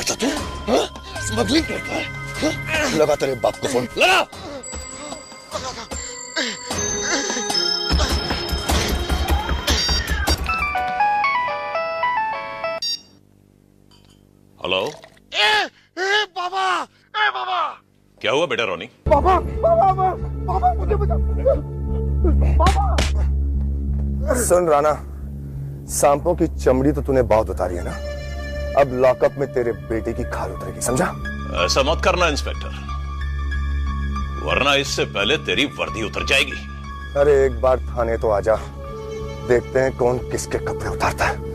करता तू? स्मगलिंग करता है? लगा तेरे बाप को फोन, लगा। हेलो। बाबा, बाबा। क्या हुआ बेटा रोनी? बाबा, बाबा, बाबा, मुझे बचा। बाबा। सुन राणा, सांपों की चमड़ी तो तूने बहुत उतारी है ना, अब लॉकअप में तेरे बेटे की खाल उतरेगी, समझा? ऐसा मत करना इंस्पेक्टर, वरना इससे पहले तेरी वर्दी उतर जाएगी। अरे एक बार थाने तो आजा, देखते हैं कौन किसके कपड़े उतारता है।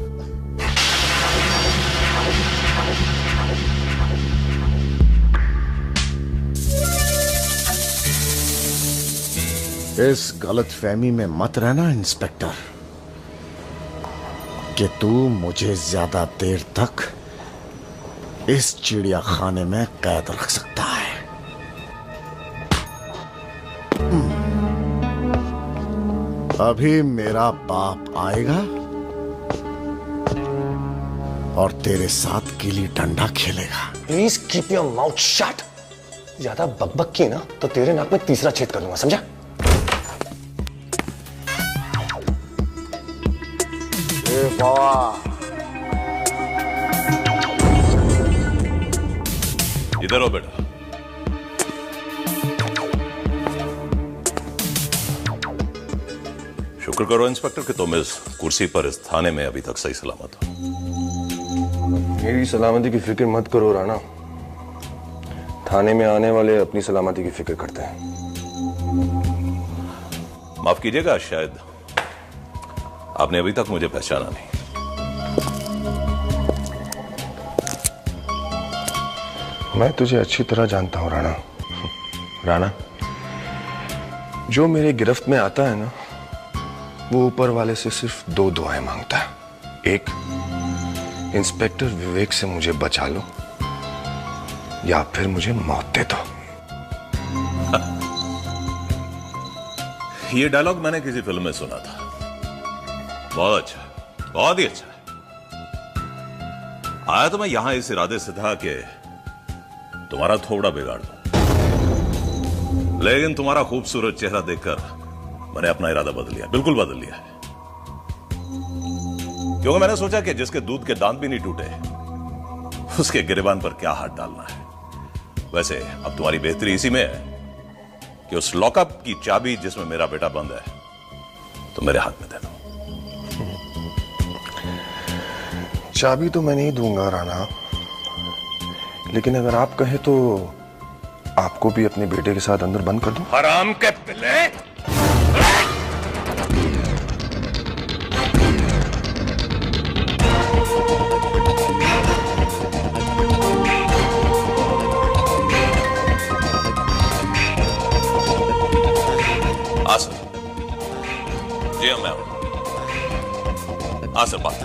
इस गलतफहमी में मत रहना इंस्पेक्टर कि तू मुझे ज्यादा देर तक इस चिड़िया खाने में कैद रख सकता है। अभी मेरा बाप आएगा और तेरे साथ गिल्ली डंडा खेलेगा। Please keep your mouth shut. ज्यादा बकबक की ना तो तेरे नाक में तीसरा छेद कर दूंगा, समझा? इधर हो बेटा। शुक्र करो इंस्पेक्टर कि तुम इस कुर्सी पर इस थाने में अभी तक सही सलामत हो। मेरी सलामती की फिक्र मत करो राणा, थाने में आने वाले अपनी सलामती की फिक्र करते हैं। माफ कीजिएगा, शायद आपने अभी तक मुझे पहचाना नहीं। मैं तुझे अच्छी तरह जानता हूं राणा। राणा, जो मेरे गिरफ्त में आता है ना, वो ऊपर वाले से सिर्फ दो दुआएं मांगता है। एक, इंस्पेक्टर विवेक से मुझे बचा लो, या फिर मुझे मौत दे दो। ये डायलॉग मैंने किसी फिल्म में सुना था। बहुत अच्छा, बहुत ही अच्छा। आया तो मैं यहां इस इरादे से था कि तुम्हारा थोड़ा बिगाड़ दूं, लेकिन तुम्हारा खूबसूरत चेहरा देखकर मैंने अपना इरादा बदल लिया, बिल्कुल बदल लिया है। क्योंकि मैंने सोचा कि जिसके दूध के दांत भी नहीं टूटे, उसके गिरेबान पर क्या हाथ डालना है। वैसे अब तुम्हारी बेहतरी इसी में है कि उस लॉकअप की चाबी जिसमें मेरा बेटा बंद है, तो मेरे हाथ में दे दो। चाबी तो मैं नहीं दूंगा राणा, लेकिन अगर आप कहें तो आपको भी अपने बेटे के साथ अंदर बंद कर दूं। हराम के पिल्ले! आसर जी मैं हूं। आसर बात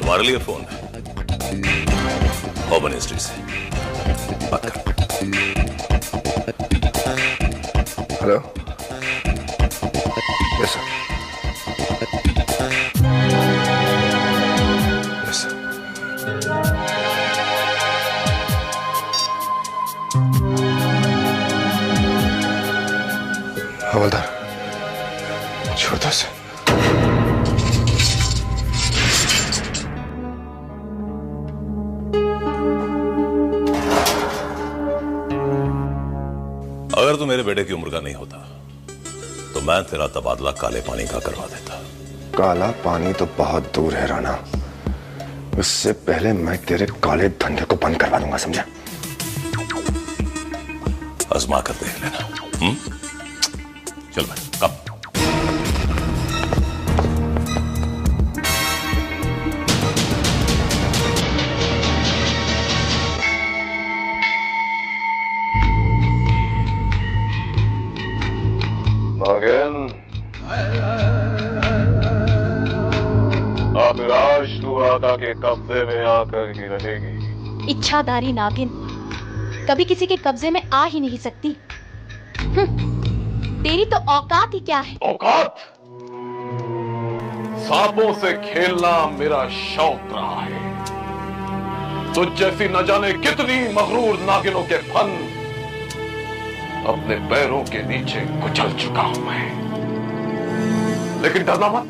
तुम्हारे लिए फोन है, ओपन हिस्ट्री से बात कर। Hello, yes sir, yes sir. हवलदार, छोड़ दो इसे। अगर तू मेरे बेटे की उम्र का नहीं होता तो मैं तेरा तबादला काले पानी का करवा देता। काला पानी तो बहुत दूर है राणा, उससे पहले मैं तेरे काले धंधे को बंद करवा दूंगा, समझा? आजमा कर देख लेना। चल भाई, कब? अभिलाष दुरादा के कब्जे में आकर ही रहेगी। इच्छाधारी नागिन कभी किसी के कब्जे में आ ही नहीं सकती। तेरी तो औकात ही क्या है? औकात? सांपों से खेलना मेरा शौक रहा है, तुझ जैसी न जाने कितनी मगरूर नागिनों के फन अपने पैरों के नीचे कुचल चुका हूं मैं। लेकिन डरना मत,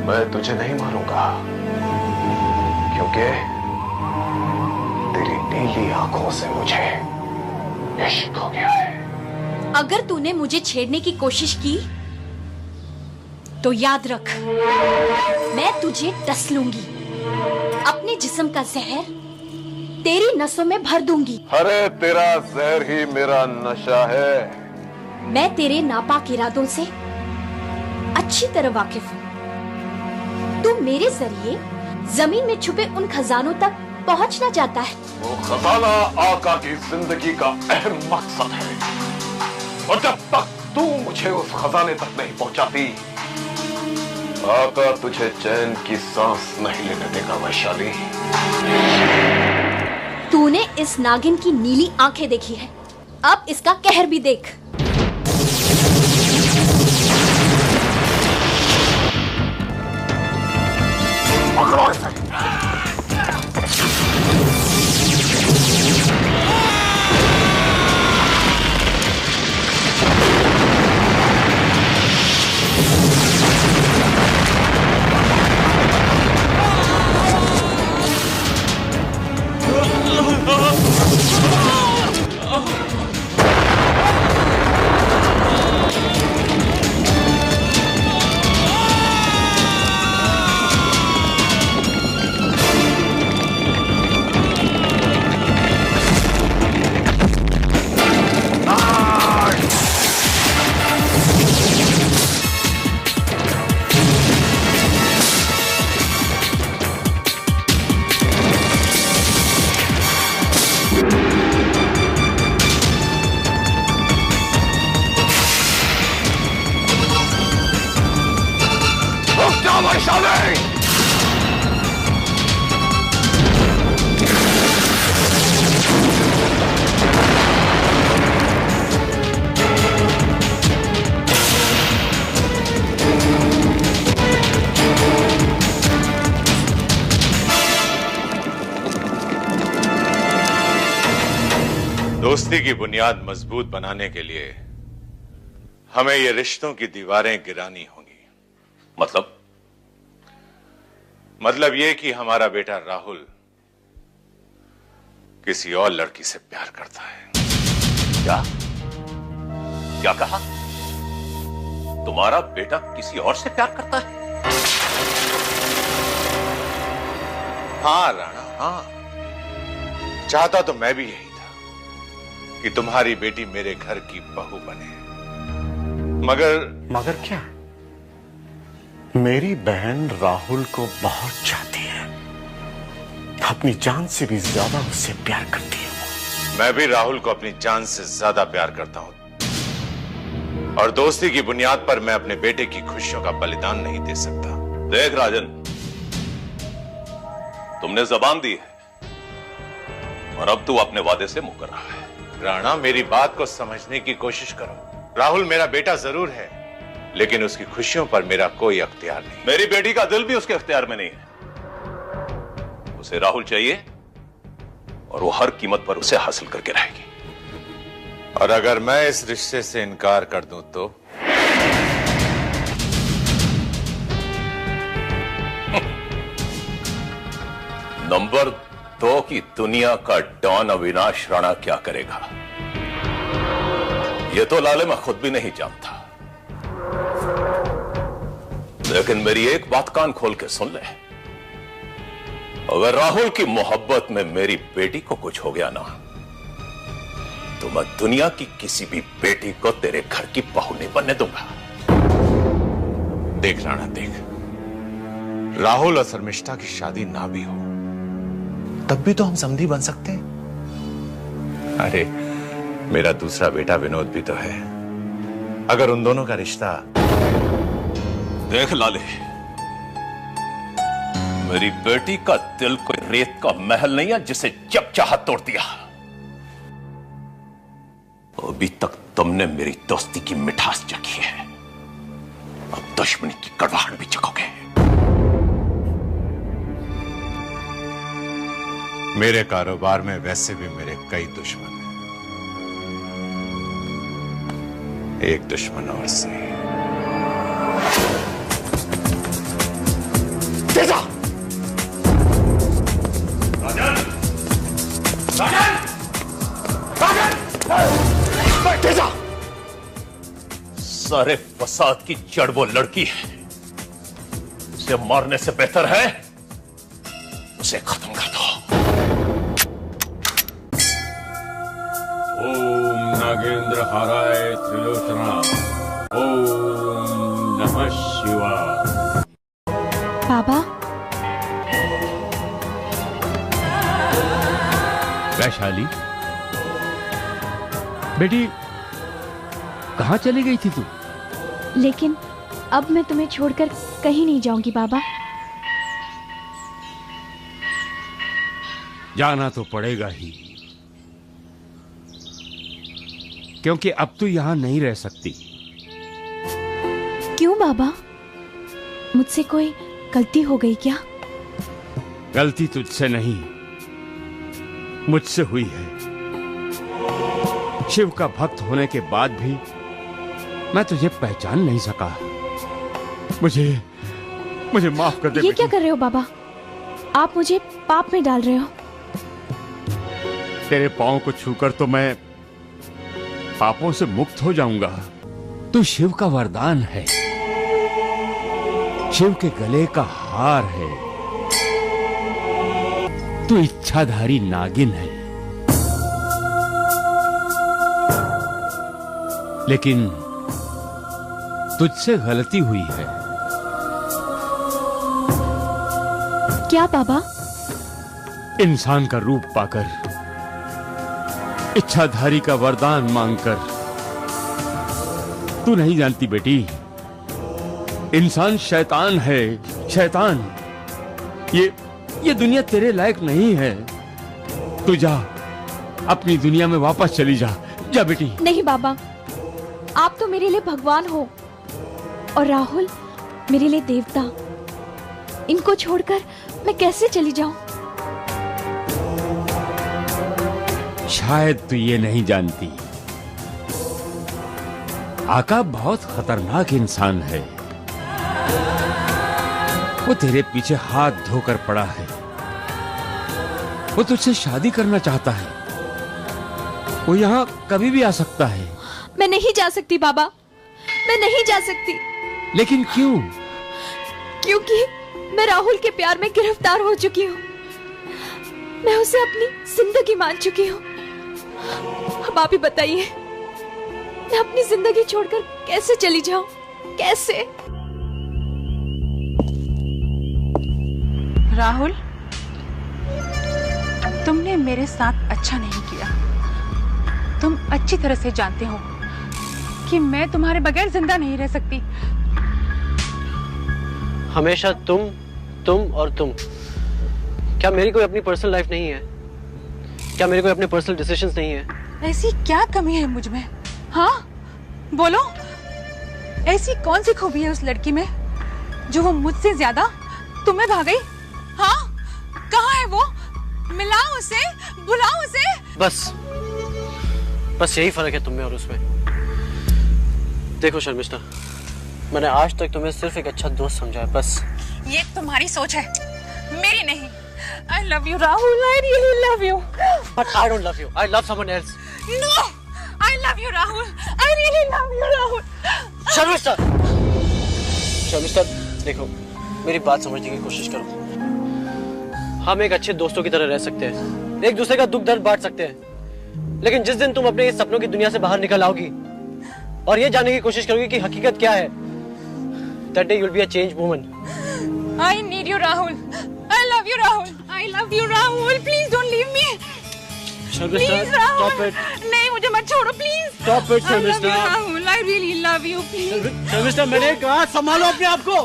मैं तुझे नहीं मारूंगा, क्योंकि तेरी नीली आंखों से मुझे इश्क हो गया है। अगर तूने मुझे छेड़ने की कोशिश की तो याद रख, मैं तुझे डस लूंगी। अपने जिस्म का जहर तेरी नसों में भर दूंगी। अरे तेरा जहर ही मेरा नशा है। मैं तेरे नापाक इरादों से अच्छी तरह वाकिफ हूँ। तू मेरे जरिए जमीन में छुपे उन खजानों तक पहुंचना चाहता है। वो खजाना आका की जिंदगी का अहम मकसद है, और जब तक तू मुझे उस खजाने तक नहीं पहुंचाती, आका तुझे चैन की सांस नहीं लेने देगा वैशाली। तूने इस नागिन की नीली आंखें देखी है, अब इसका कहर भी देख। पकड़ो इसे। दोस्ती की बुनियाद मजबूत बनाने के लिए हमें ये रिश्तों की दीवारें गिरानी होंगी। मतलब ये कि हमारा बेटा राहुल किसी और लड़की से प्यार करता है। क्या क्या कहा? तुम्हारा बेटा किसी और से प्यार करता है? हाँ राणा, हाँ। चाहता तो मैं भी यही था कि तुम्हारी बेटी मेरे घर की बहू बने, मगर क्या? मेरी बहन राहुल को बहुत चाहती है, अपनी जान से भी ज्यादा उससे प्यार करती है वो। मैं भी राहुल को अपनी जान से ज्यादा प्यार करता हूं, और दोस्ती की बुनियाद पर मैं अपने बेटे की खुशियों का बलिदान नहीं दे सकता। देख राजन, तुमने जबान दी है और अब तू अपने वादे से मुकर रहा है। राणा, मेरी बात को समझने की कोशिश करो। राहुल मेरा बेटा जरूर है, लेकिन उसकी खुशियों पर मेरा कोई अख्तियार नहीं। मेरी बेटी का दिल भी उसके अख्तियार में नहीं है। उसे राहुल चाहिए और वो हर कीमत पर उसे हासिल करके रहेगी। और अगर मैं इस रिश्ते से इनकार कर दूं तो? नंबर 2 की दुनिया का डॉन अविनाश राणा क्या करेगा, यह तो लाले मैं खुद भी नहीं जानता। लेकिन मेरी एक बात कान खोल के सुन ले, अगर राहुल की मोहब्बत में मेरी बेटी को कुछ हो गया ना, तो मैं दुनिया की किसी भी बेटी को तेरे घर की बहू नहीं बनने दूंगा। देख राणा, देख, राहुल और शर्मिष्ठा की शादी ना भी हो तब भी तो हम समधी बन सकते हैं। अरे, मेरा दूसरा बेटा विनोद भी तो है। अगर उन दोनों का रिश्ता... देख लाले, मेरी बेटी का दिल कोई रेत का महल नहीं है जिसे जब चाहा तोड़ दिया। अभी तक तुमने मेरी दोस्ती की मिठास चखी है, अब दुश्मनी की कड़वाहट भी चखोगे। मेरे कारोबार में वैसे भी मेरे कई दुश्मन हैं। एक दुश्मन और सही। तेजा! राजन! राजन! राजन! तेजा! सारे फसाद की जड़ वो लड़की है। उसे मारने से बेहतर है उसे खत्म कर दो। ओम नागेंद्र हाराय त्रिलोचना। ओम नमः शिवाय। बाबा, वैशाली बेटी, कहां चली गई थी तू? लेकिन अब मैं तुम्हें छोड़कर कहीं नहीं जाऊंगी बाबा। जाना तो पड़ेगा ही, क्योंकि अब तू यहां नहीं रह सकती। क्यों बाबा? मुझसे कोई गलती हो गई क्या? गलती तुझसे नहीं, मुझसे हुई है। शिव का भक्त होने के बाद भी मैं तुझे पहचान नहीं सका। मुझे माफ कर दे। ये क्या कर रहे हो बाबा? आप मुझे पाप में डाल रहे हो। तेरे पांव को छूकर तो मैं पापों से मुक्त हो जाऊंगा। तू शिव का वरदान है, शिव के गले का हार है। तू इच्छाधारी नागिन है। लेकिन तुझसे गलती हुई है। क्या बाबा? इंसान का रूप पाकर, इच्छाधारी का वरदान मांगकर। तू नहीं जानती बेटी, इंसान शैतान है, शैतान। ये दुनिया तेरे लायक नहीं है। तू जा, अपनी दुनिया में वापस चली जा। जा बेटी। नहीं बाबा, आप तो मेरे लिए भगवान हो और राहुल मेरे लिए देवता। इनको छोड़कर मैं कैसे चली जाऊं? शायद तू ये नहीं जानती, आका बहुत खतरनाक इंसान है। वो तेरे पीछे हाथ धोकर पड़ा है। वो तुझसे शादी करना चाहता है। वो यहां कभी भी आ सकता है। मैं नहीं जा सकती बाबा, मैं नहीं जा सकती। लेकिन क्यों? क्योंकि मैं राहुल के प्यार में गिरफ्तार हो चुकी हूँ। मैं उसे अपनी जिंदगी मान चुकी हूँ। अब आप ही बताइए, मैं अपनी जिंदगी छोड़कर कैसे चली जाऊं? कैसे? राहुल, तुमने मेरे साथ अच्छा नहीं किया। तुम अच्छी तरह से जानते हो कि मैं तुम्हारे बगैर जिंदा नहीं रह सकती। हमेशा तुम और तुम। क्या मेरी कोई अपनी पर्सनल लाइफ नहीं है? क्या मेरे कोई अपने पर्सनल डिसीजंस नहीं है? ऐसी क्या कमी है मुझ में? हाँ, बोलो। ऐसी कौन सी खूबी है उस लड़की में जो वो मुझसे ज्यादा तुम्हें भा गई? हाँ, कहाँ है वो? मिलाओ उसे, बुलाओ उसे। बस यही फर्क है तुम में और उसमें। देखो शर्मिष्ठा, मैंने आज तक तुम्हें सिर्फ एक अच्छा दोस्त समझा है, बस। ये तुम्हारी सोच है, मेरी नहीं। I love you, Rahul. I really love you. But I don't love you. I love someone else. No, I love you, Rahul. I really love you, Rahul. Sharmishtha, देखो, मेरी बात समझने की कोशिश करो। हम एक अच्छे दोस्तों की तरह रह सकते हैं, एक दूसरे का दुख दर्द बांट सकते हैं, लेकिन जिस दिन तुम अपने इस सपनों की दुनिया से बाहर निकल आओगी और ये जानने की कोशिश करोगी कि हकीकत क्या है, that day you'll be a changed woman. I need you, Rahul. I love you, Rahul. I love you, Rahul. Please don't leave me. Sharmishtha, Please, Rahul. stop it. नहीं, मुझे मत छोड़ो, please. Stop it, I love Sharmishtha. you, Rahul. I really love you, please. Sharmishtha, मैंने कहा संभालो अपने आप को।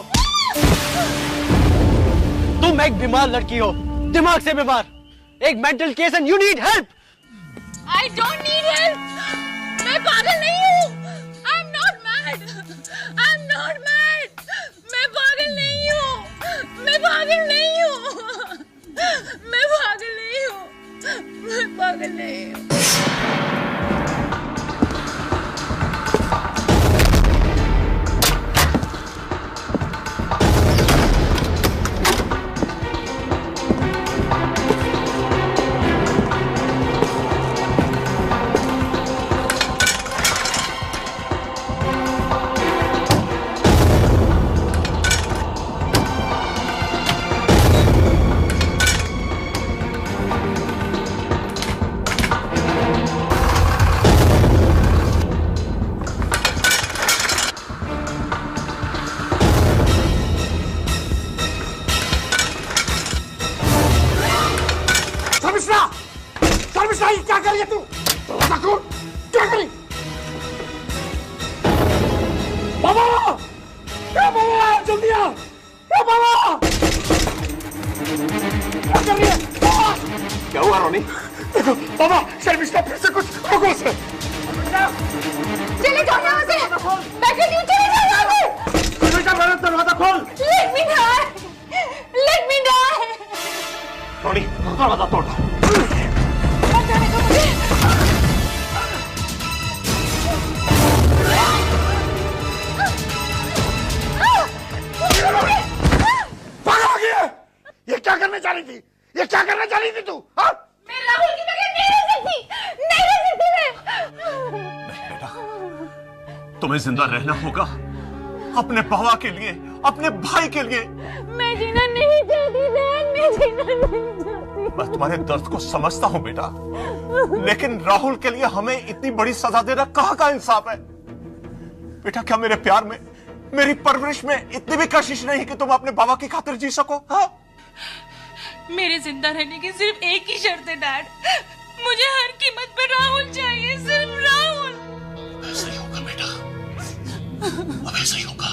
तुम एक बीमार लड़की हो, दिमाग से बीमार, एक mental case and you need help. I don't need help. मैं पागल नहीं हूँ. I'm not mad. I'm not mad. मैं पागल नहीं हूँ. मैं पागल नहीं हूँ. मैं पागल नहीं हूँ. शर्मिष्ठा, ये क्या कर रही है तू? दरवाजा खोल, क्या करी? बाबा, क्या बाबा, जल्दी आ, क्या बाबा, क्या कर रही है? बाबा, क्या हुआ रोनी? देखो बाबा, शर्मिष्ठा फिर से कुछ रोको उसे। चले जाओ यहाँ से, मैं कहती हूँ चले जाओ यहाँ से। शर्मिष्ठा, मेरा दरवाजा खोल। Let me die, let me die। रोनी, दरवाजा तोड़। मत जाने दो मुझे। पागल हो गई है? ये क्या करने जा रही थी? ये क्या करने जा रही थी तू? हाँ? मैं राहुल की बगैर नहीं रह सकती, नहीं रह सकती मैं। तुम्हें जिंदा रहना होगा अपने बाबा के लिए, अपने भाई के लिए। मैं जीना नहीं चाहती डैड, मैं जीना नहीं चाहती। मैं तुम्हारे दर्द को समझता हूं बेटा, लेकिन राहुल के लिए हमें इतनी बड़ी सजा देना कहां का इंसाफ है? बेटा, क्या मेरे प्यार में, मेरी परवरिश में इतनी भी कशिश नहीं कि तुम अपने बाबा की खातिर जी सको? हाँ? मेरे जिंदा रहने की सिर्फ एक ही शर्त है डैड, मुझे हर कीमत पर राहुल चाहिए, सिर्फ राहुल। ऐसा ही होगा बेटा, अब ऐसा ही होगा।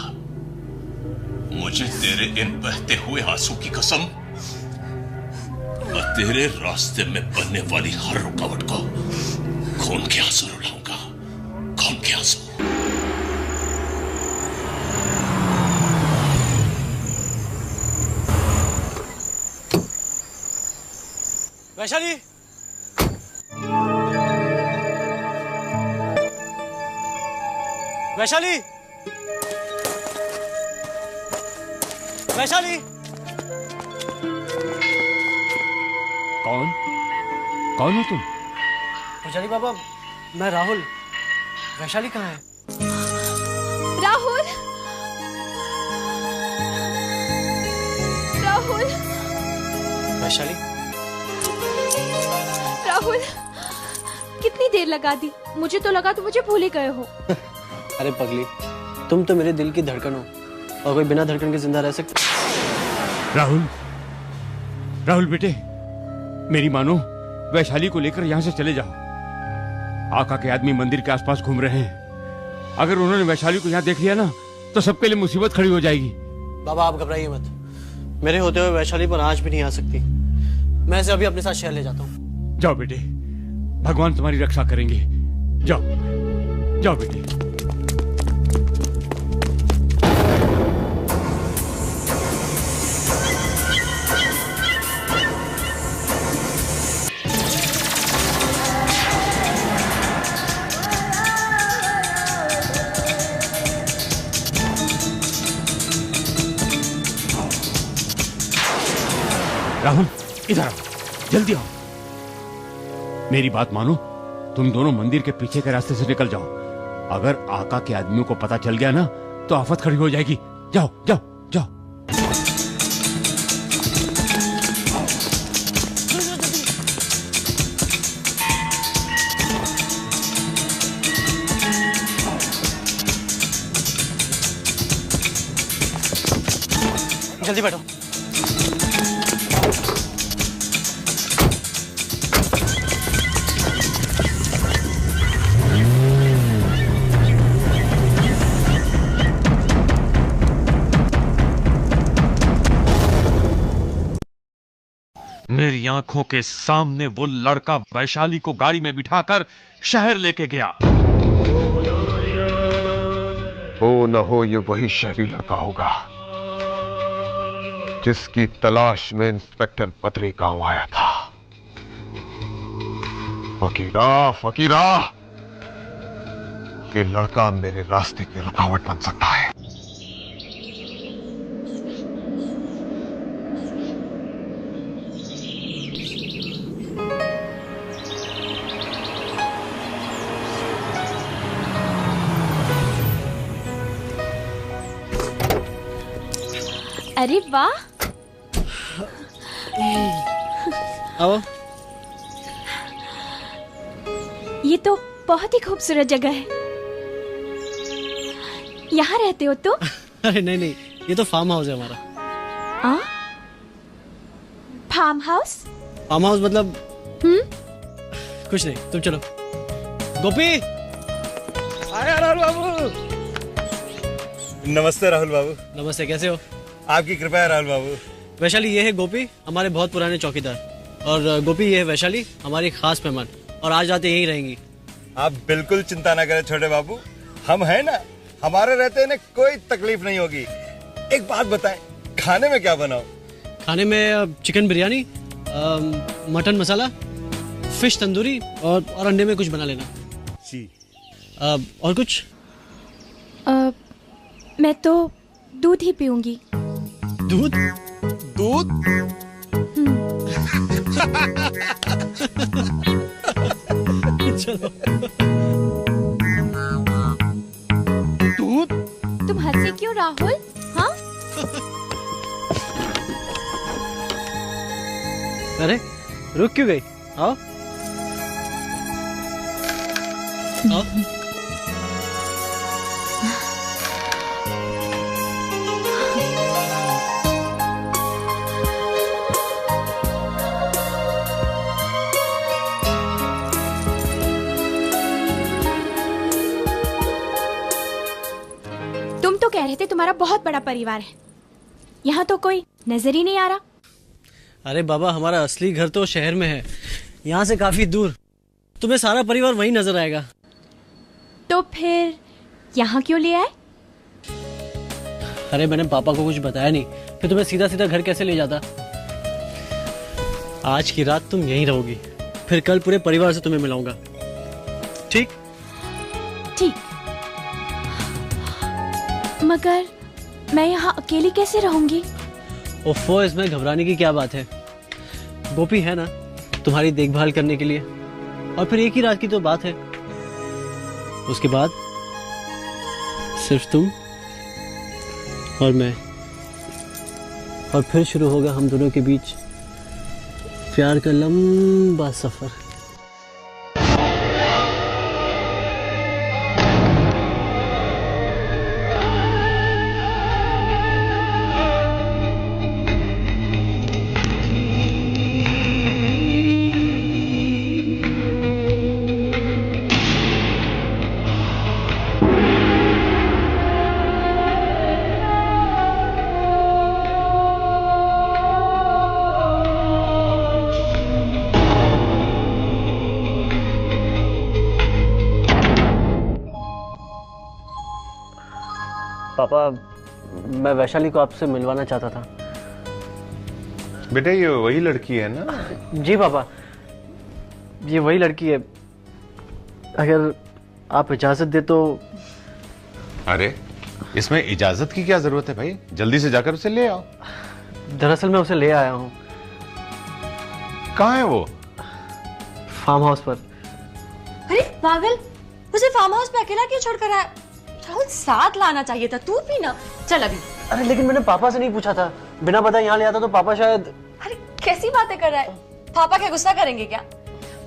मुझे तेरे इन बहते हुए आंसू की कसम, और तेरे रास्ते में बनने वाली हर रुकावट को खून के आंसू रुलाऊंगा, खून के आंसू। वैशाली, वैशाली, वैशाली। कौन कौन हो तुम? पुजारी बाबा, मैं राहुल। वैशाली कहाँ है? राहुल, राहुल, वैशाली, राहुल, कितनी देर लगा दी? मुझे तो लगा तुम मुझे भूल ही गए हो। अरे पगली, तुम तो मेरे दिल की धड़कन हो, और कोई बिना धड़कन के जिंदा रह सकता? राहुल, राहुल बेटे, मेरी मानो, वैशाली को लेकर यहां से चले जाओ। आका के आदमी मंदिर के आसपास घूम रहे हैं। अगर उन्होंने वैशाली को यहां देख लिया ना, तो सबके लिए मुसीबत खड़ी हो जाएगी। बाबा, आप घबराइए मत, मेरे होते हुए वैशाली पर आंच भी नहीं आ सकती। मैं इसे अभी अपने साथ शहर ले जाता हूँ। जाओ बेटे, भगवान तुम्हारी रक्षा करेंगे। जाओ, जाओ बेटे। राहुल, इधर आओ, जल्दी आओ। मेरी बात मानो, तुम दोनों मंदिर के पीछे के रास्ते से निकल जाओ। अगर आका के आदमियों को पता चल गया ना, तो आफत खड़ी हो जाएगी। जाओ जाओ जाओ। जल्दी बैठो। मेरी आंखों के सामने वो लड़का वैशाली को गाड़ी में बिठाकर शहर लेके गया। हो न हो ये वही शहरी लड़का होगा जिसकी तलाश में इंस्पेक्टर बद्री गांव आया था। फकीरा, फकीरा, ये लड़का मेरे रास्ते की रुकावट बन सकता है। अरे वाह, आओ। ये तो बहुत ही खूबसूरत जगह है। यहाँ रहते हो तुम? अरे नहीं नहीं, ये तो फार्म हाउस है हमारा। Farm house? फार्म हाउस मतलब कुछ नहीं, तुम चलो। गोपी, आया राहुल बाबू। नमस्ते राहुल बाबू। नमस्ते, कैसे हो? आपकी कृपा है राहुल बाबू। वैशाली, ये है गोपी, हमारे बहुत पुराने चौकीदार। और गोपी, ये है वैशाली, हमारी खास मेहमान, और आज रात यहीं रहेंगी। आप बिल्कुल चिंता ना करें छोटे बाबू, हम हैं ना, हमारे रहते इन्हें कोई तकलीफ नहीं होगी। एक बात बताएं, खाने में क्या बनाओ? खाने में चिकन बिरयानी, मटन मसाला, फिश तंदूरी और अंडे में कुछ बना लेना जी। और कुछ? मैं तो दूध ही पीऊंगी। दूध? दूध? चलो। दूध? तुम हंसे क्यों राहुल? हाँ? अरे रुक क्यों गई? आओ आओ। तुम तो कह रहे थे तुम्हारा बहुत बड़ा परिवार है, यहाँ तो कोई नजर ही नहीं आ रहा। अरे बाबा, हमारा असली घर तो शहर में है, यहाँ से काफी दूर। तुम्हें सारा परिवार वहीं नजर आएगा। तो फिर यहाँ क्यों ले आए? अरे मैंने पापा को कुछ बताया नहीं, फिर तुम्हें सीधा सीधा घर कैसे ले जाता। आज की रात तुम यहीं रहोगी, फिर कल पूरे परिवार से तुम्हें मिलाऊंगा, ठीक? ठीक, मगर मैं यहाँ अकेली कैसे रहूंगी? ओफो, इसमें घबराने की क्या बात है, गोपी है ना तुम्हारी देखभाल करने के लिए। और फिर एक ही रात की तो बात है, उसके बाद सिर्फ तुम और मैं, और फिर शुरू होगा हम दोनों के बीच प्यार का लंबा सफर। पापा, मैं वैशाली को आपसे मिलवाना चाहता था। बेटा, ये वही लड़की है ना? जी पापा, ये वही लड़की है। अगर आप इजाजत दे तो। अरे इसमें इजाजत की क्या जरूरत है भाई, जल्दी से जाकर उसे ले आओ। दरअसल मैं उसे ले आया हूँ। कहाँ है वो? फार्म हाउस पर। अरे पागल, उसे फार्म हाउस पे अकेला क्यों छोड़कर आया? राहुल, साथ लाना चाहिए था, तू भी ना। चल अभी। अरे लेकिन मैंने पापा से नहीं पूछा था, बिना पता यहाँ ले आता तो पापा शायद। अरे कैसी बातें कर रहा है? पापा क्या गुस्सा करेंगे क्या?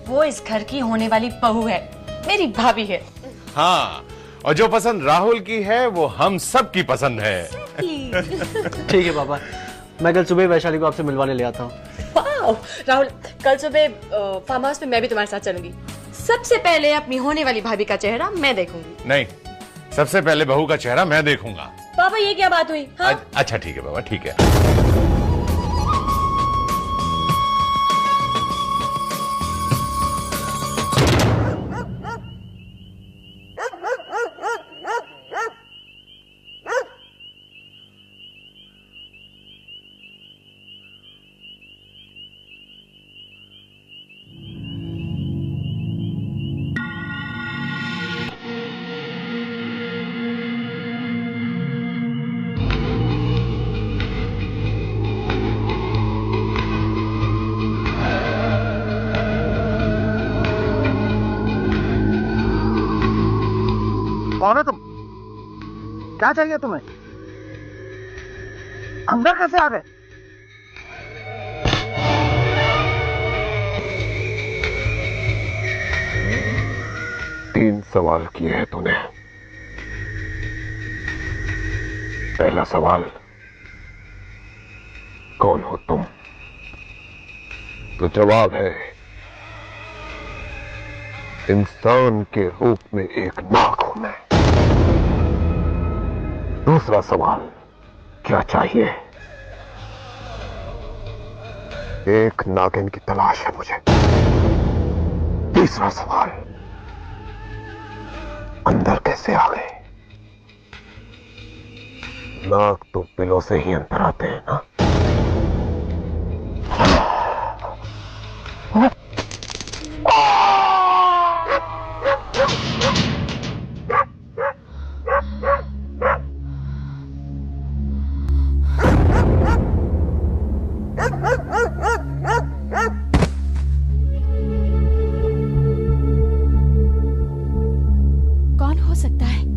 वो इस घर की होने वाली बहू है, मेरी भाभी है। हाँ, और जो पसंद राहुल की है वो हम सब की पसंद है। ठीक है पापा, मैं कल सुबह वैशाली को आपसे मिलवाने ले आता हूँ। राहुल, कल सुबह फार्म हाउस पे मैं भी तुम्हारे साथ चलूंगी। सबसे पहले अपनी होने वाली भाभी का चेहरा मैं देखूंगी। नहीं, सबसे पहले बहू का चेहरा मैं देखूंगा। पापा, ये क्या बात हुई? हाँ? अच्छा ठीक है बाबा, ठीक है। कौन है तुम? क्या चाहिए तुम्हें? अंदर कैसे आ गए? तीन सवाल किए हैं तूने। पहला सवाल, कौन हो तुम? तो जवाब है इंसान के रूप में एक नाग हूं मैं। दूसरा सवाल, क्या चाहिए? एक नागिन की तलाश है मुझे। तीसरा सवाल, अंदर कैसे आ गए? नाग तो बिलों से ही अंदर आते हैं ना। कौन हो सकता है?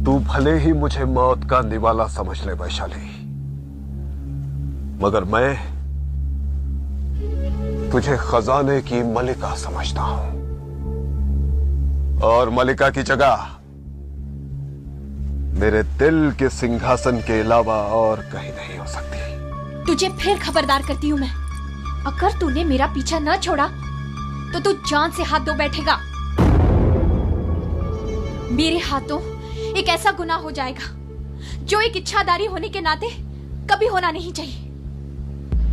तू भले ही मुझे मौत का निवाला समझ ले वैशाली, मगर मैं तुझे खजाने की मलिका समझता हूं, और मलिका की जगह मेरे दिल के सिंहासन के अलावा और कहीं नहीं हो सकती। तुझे फिर खबरदार करती हूँ मैं, अगर तूने मेरा पीछा न छोड़ा तो तू जान से हाथ धो बैठेगा। मेरे हाथों एक ऐसा गुनाह हो जाएगा जो एक इच्छाधारी होने के नाते कभी होना नहीं चाहिए।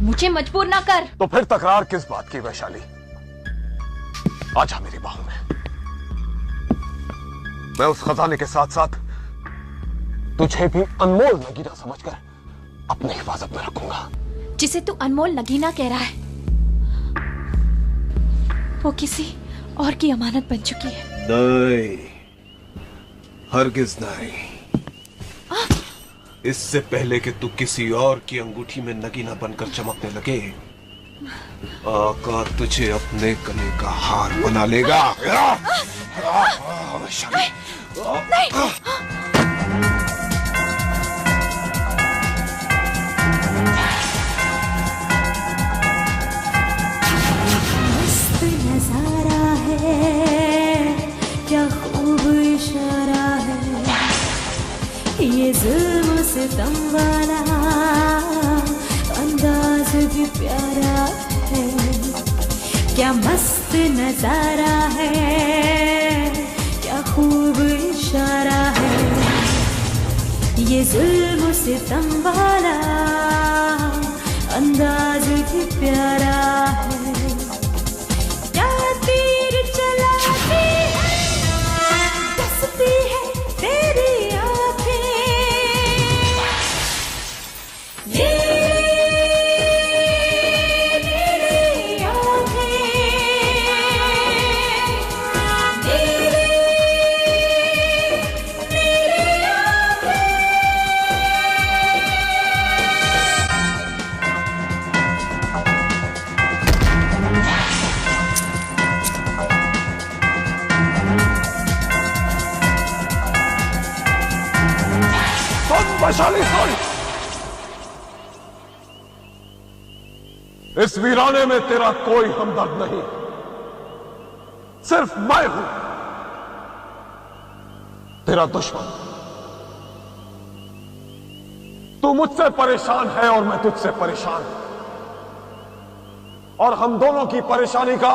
मुझे मजबूर ना कर। तो फिर तकरार किस बात की वैशाली? आजा मेरी बाहों में। मैं उस खजाने के साथ साथ तुझे भी अनमोल नगीना समझकर अपनी हिफाजत में रखूंगा। जिसे तू अनमोल नगीना कह रहा है वो किसी और की अमानत बन चुकी है। नहीं, हरगिज नहीं। इससे पहले कि तू किसी और की अंगूठी में नगीना बनकर चमकने लगे, आका तुझे अपने गले का हार बना लेगा। मस्त नजारा है, क्या खूब इशारा है, ये जुल्म सितम वाला अंदाज भी प्यारा है। क्या मस्त नजारा है, क्या खूब इशारा है, ये जुल्म सितम वाला अंदाज भी प्यारा है। क्या तीर चलाती है, डसती है तेरी आंखें, तेरी आंखें, वैशाली सुन, इस वीराने में तेरा कोई हमदर्द नहीं, सिर्फ मैं हूं। तेरा दुश्मन। तू मुझसे परेशान है और मैं तुझसे परेशान हूं, और हम दोनों की परेशानी का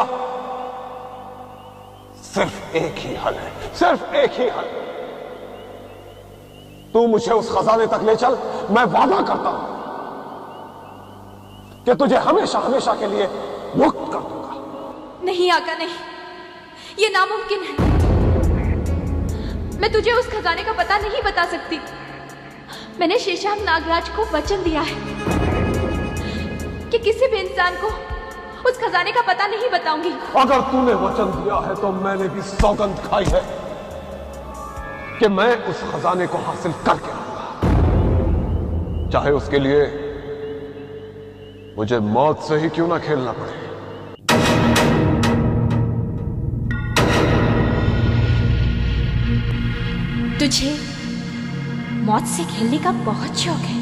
सिर्फ एक ही हल है, सिर्फ एक ही हल। तू मुझे उस खजाने तक ले चल, मैं वादा करता हूं कि तुझे हमेशा हमेशा के लिए मुक्त कर दूंगा। नहीं आका, नहीं, ये नामुमकिन है। मैं तुझे उस खजाने का पता नहीं बता सकती। मैंने शेषांग नागराज को वचन दिया है कि किसी भी इंसान को उस खजाने का पता नहीं बताऊंगी। अगर तूने वचन दिया है तो मैंने भी सौगंध खाई है कि मैं उस खजाने को हासिल करके आऊंगा, चाहे उसके लिए मुझे मौत से ही क्यों ना खेलना पड़े। तुझे मौत से खेलने का बहुत शौक है,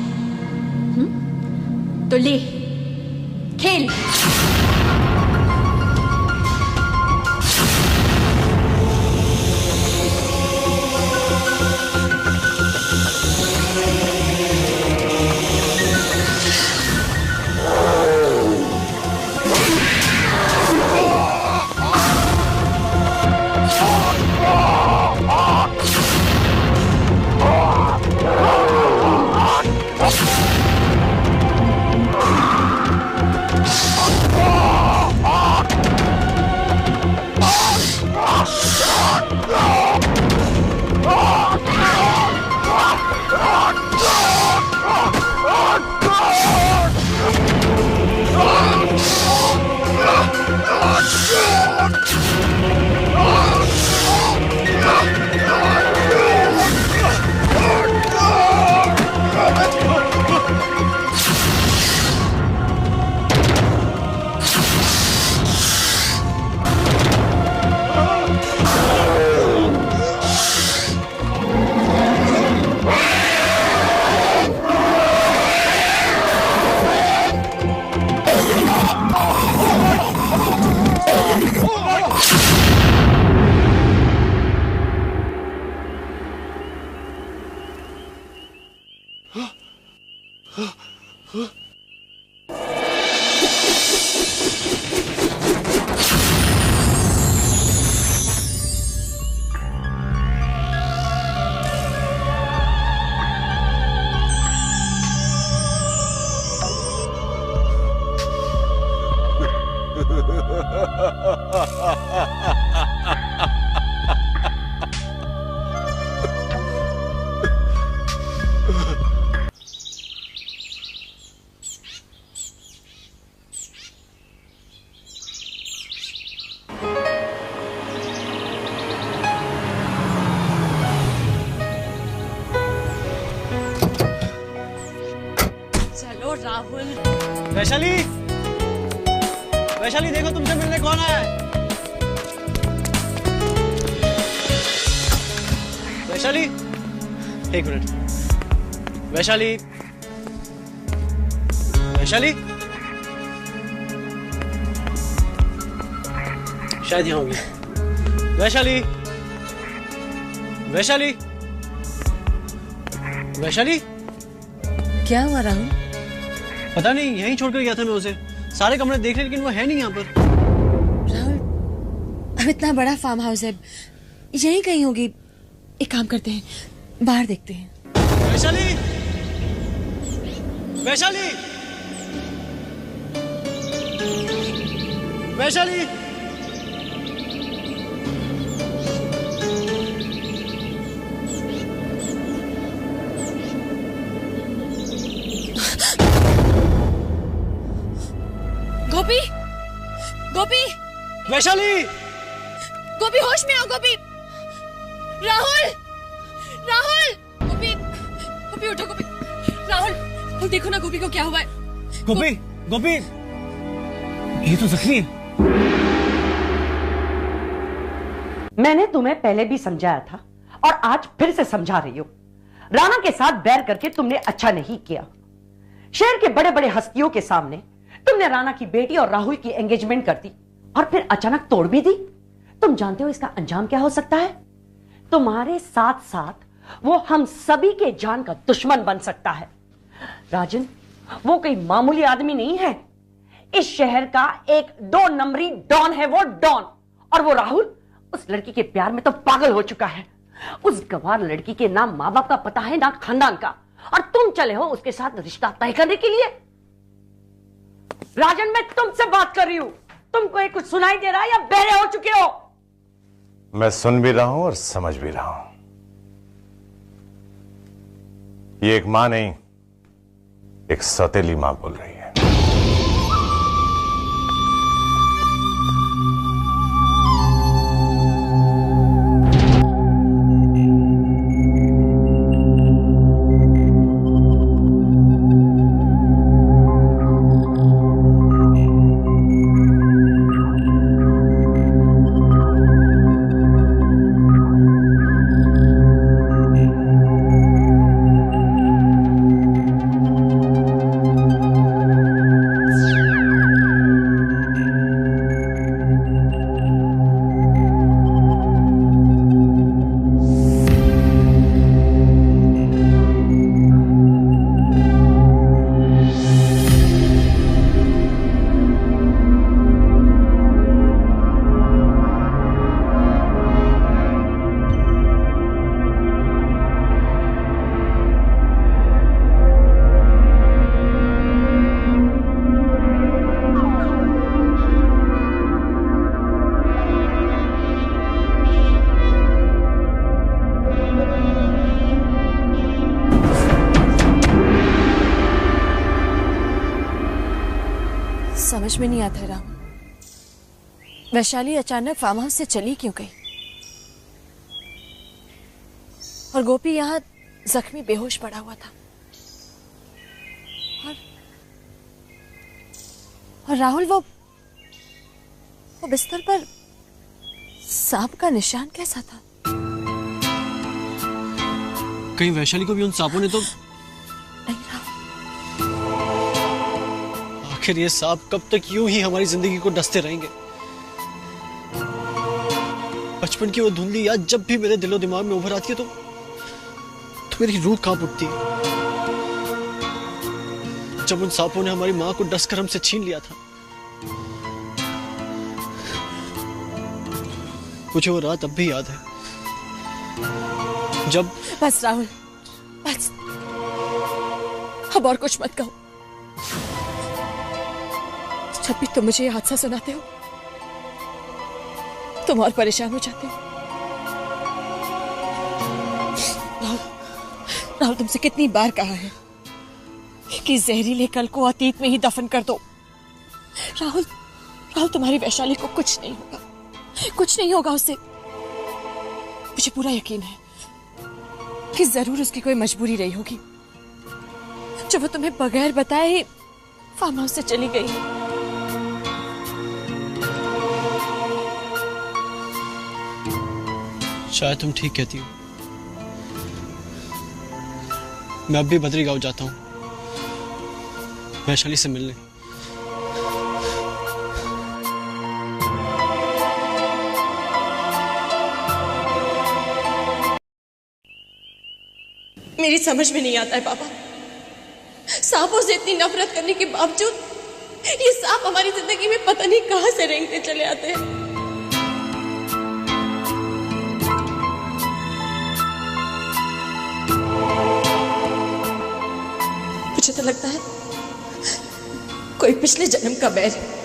तो ले, खेल। चलो राहुल। वैशाली, वैशाली देखो तुमसे मिलने कौन आया है। वैशाली, एक मिनट। वैशाली, वैशाली, शायद यहाँ होगी। वैशाली, वैशाली, वैशाली, क्या हुआ राहुल? पता नहीं, यहीं छोड़कर गया था मैं उसे। सारे कमरे देख रहे लेकिन वो है नहीं यहाँ पर। राहुल, अब इतना बड़ा फार्म हाउस है, यहीं कहीं होगी। एक काम करते हैं, बाहर देखते हैं। वैशाली, वैशाली, वैशाली, गोपी, गोपी, वैशाली, गोपी होश में आओ। गोपी, राहुल, राहुल, गोपी, गोपी उठो। गोपी, राहुल देखो ना गोपी को क्या हुआ है। गोपी, गोपी, ये तो जख्मी है। मैंने तुम्हें पहले भी समझाया था और आज फिर से समझा रही हूं। राणा के साथ बैर करके तुमने अच्छा नहीं किया। शहर के बड़े बड़े हस्तियों के सामने तुमने राणा की बेटी और राहुल की एंगेजमेंट कर दी और फिर अचानक तोड़ भी दी। तुम जानते हो इसका अंजाम क्या हो सकता है? तुम्हारे साथ साथ वो हम सभी के जान का दुश्मन बन सकता है। राजन, वो कोई मामूली आदमी नहीं है। इस शहर का एक 2 नंबरी डॉन है वो, डॉन। और वो राहुल उस लड़की के प्यार में तो पागल हो चुका है। उस गंवार लड़की के ना मां बाप का पता है ना खानदान का, और तुम चले हो उसके साथ रिश्ता तय करने के लिए। राजन, मैं तुमसे बात कर रही हूं। तुमको ये कुछ सुनाई दे रहा है या बहरे हो चुके हो? मैं सुन भी रहा हूं और समझ भी रहा हूं। ये एक मां नहीं, एक सौतेली मां बोल रही है। समझ में नहीं आता राम, वैशाली अचानक फार्म हाउस से चली क्यों गई? और गोपी यहाँ जख्मी बेहोश पड़ा हुआ था, और राहुल वो बिस्तर पर सांप का निशान कैसा था? कहीं वैशाली को भी उन सांपों ने तो आखिर ये सांप कब तक यूं ही हमारी जिंदगी को डसते रहेंगे? बचपन की वो धुंधली याद जब भी मेरे दिलो दिमाग में उभर आती है तो मेरी रूह कांप उठती है। जब उन सांपों ने हमारी मां को डसकर हमसे छीन लिया था, मुझे वो रात अब भी याद है जब... बस राहुल, बस, अब और कुछ मत कहो। जब भी तुम मुझे ये हादसा सुनाते हो तुम और परेशान हो जाते हो। राहुल, तुमसे कितनी बार कहा है कि जहरीले कल को अतीत में ही दफन कर दो। राहुल, तुम्हारी वैशाली को कुछ नहीं होगा, कुछ नहीं होगा उससे। मुझे पूरा यकीन है कि जरूर उसकी कोई मजबूरी रही होगी जो वो तुम्हें बगैर बताए ही फार्म हाउस से चली गई। शायद तुम ठीक कहती हो। मैं अब भी बद्रीगांव जाता हूं वैशाली से मिलने। मेरी समझ में नहीं आता है पापा, सांपों से इतनी नफरत करने के बावजूद ये सांप हमारी जिंदगी में पता नहीं कहां से रेंगते चले आते हैं। मुझे तो लगता है कोई पिछले जन्म का बैर है।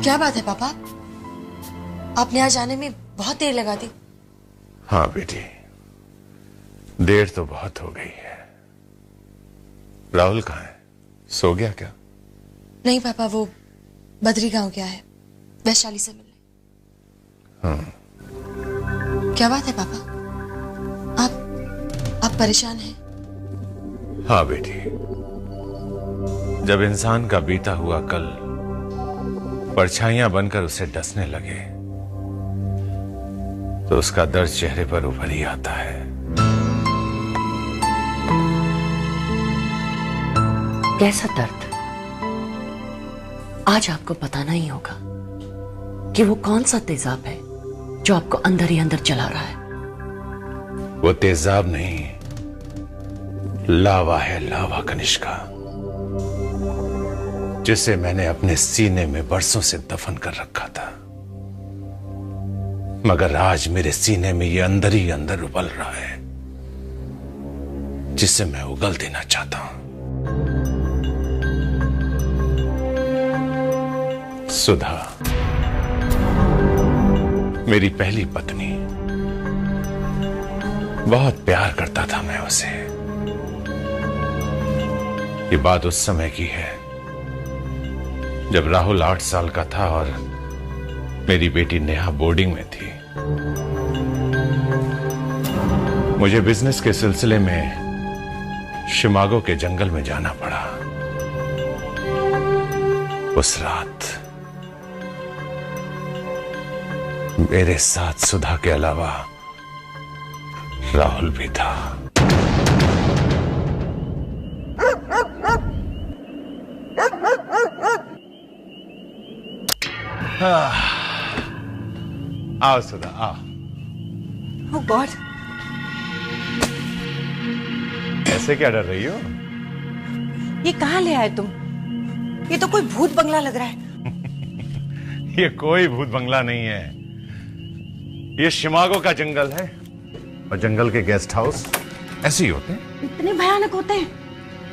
क्या बात है पापा? आपने आज आने में बहुत देर लगा दी। हाँ बेटी, देर तो बहुत हो गई है। राहुल कहाँ है? सो गया क्या? नहीं पापा, वो बद्री गांव गया है वैशाली से मिलने। क्या बात है पापा? आप परेशान हैं? हाँ बेटी, जब इंसान का बीता हुआ कल परछाइयां बनकर उसे डसने लगे तो उसका दर्द चेहरे पर उभर ही आता है। कैसा दर्द? आज आपको बताना ही होगा कि वो कौन सा तेजाब है जो आपको अंदर ही अंदर जला रहा है। वो तेजाब नहीं, लावा है, लावा कनिष्का, जिसे मैंने अपने सीने में बरसों से दफन कर रखा था, मगर आज मेरे सीने में ये अंदर ही अंदर उबल रहा है, जिसे मैं उगल देना चाहता हूं। सुधा, मेरी पहली पत्नी, बहुत प्यार करता था मैं उसे। ये बात उस समय की है जब राहुल 8 साल का था और मेरी बेटी नेहा बोर्डिंग में थी। मुझे बिजनेस के सिलसिले में शिकागो के जंगल में जाना पड़ा। उस रात मेरे साथ सुधा के अलावा राहुल भी था। आओ सुधा, आओ। ओह गॉड, ऐसे क्या डर रही हो? ये कहाँ ले आए तुम? ये तो कोई भूत बंगला लग रहा है। ये कोई भूत बंगला नहीं है, ये शिकागो का जंगल है और जंगल के गेस्ट हाउस ऐसे ही होते हैं। इतने भयानक होते हैं?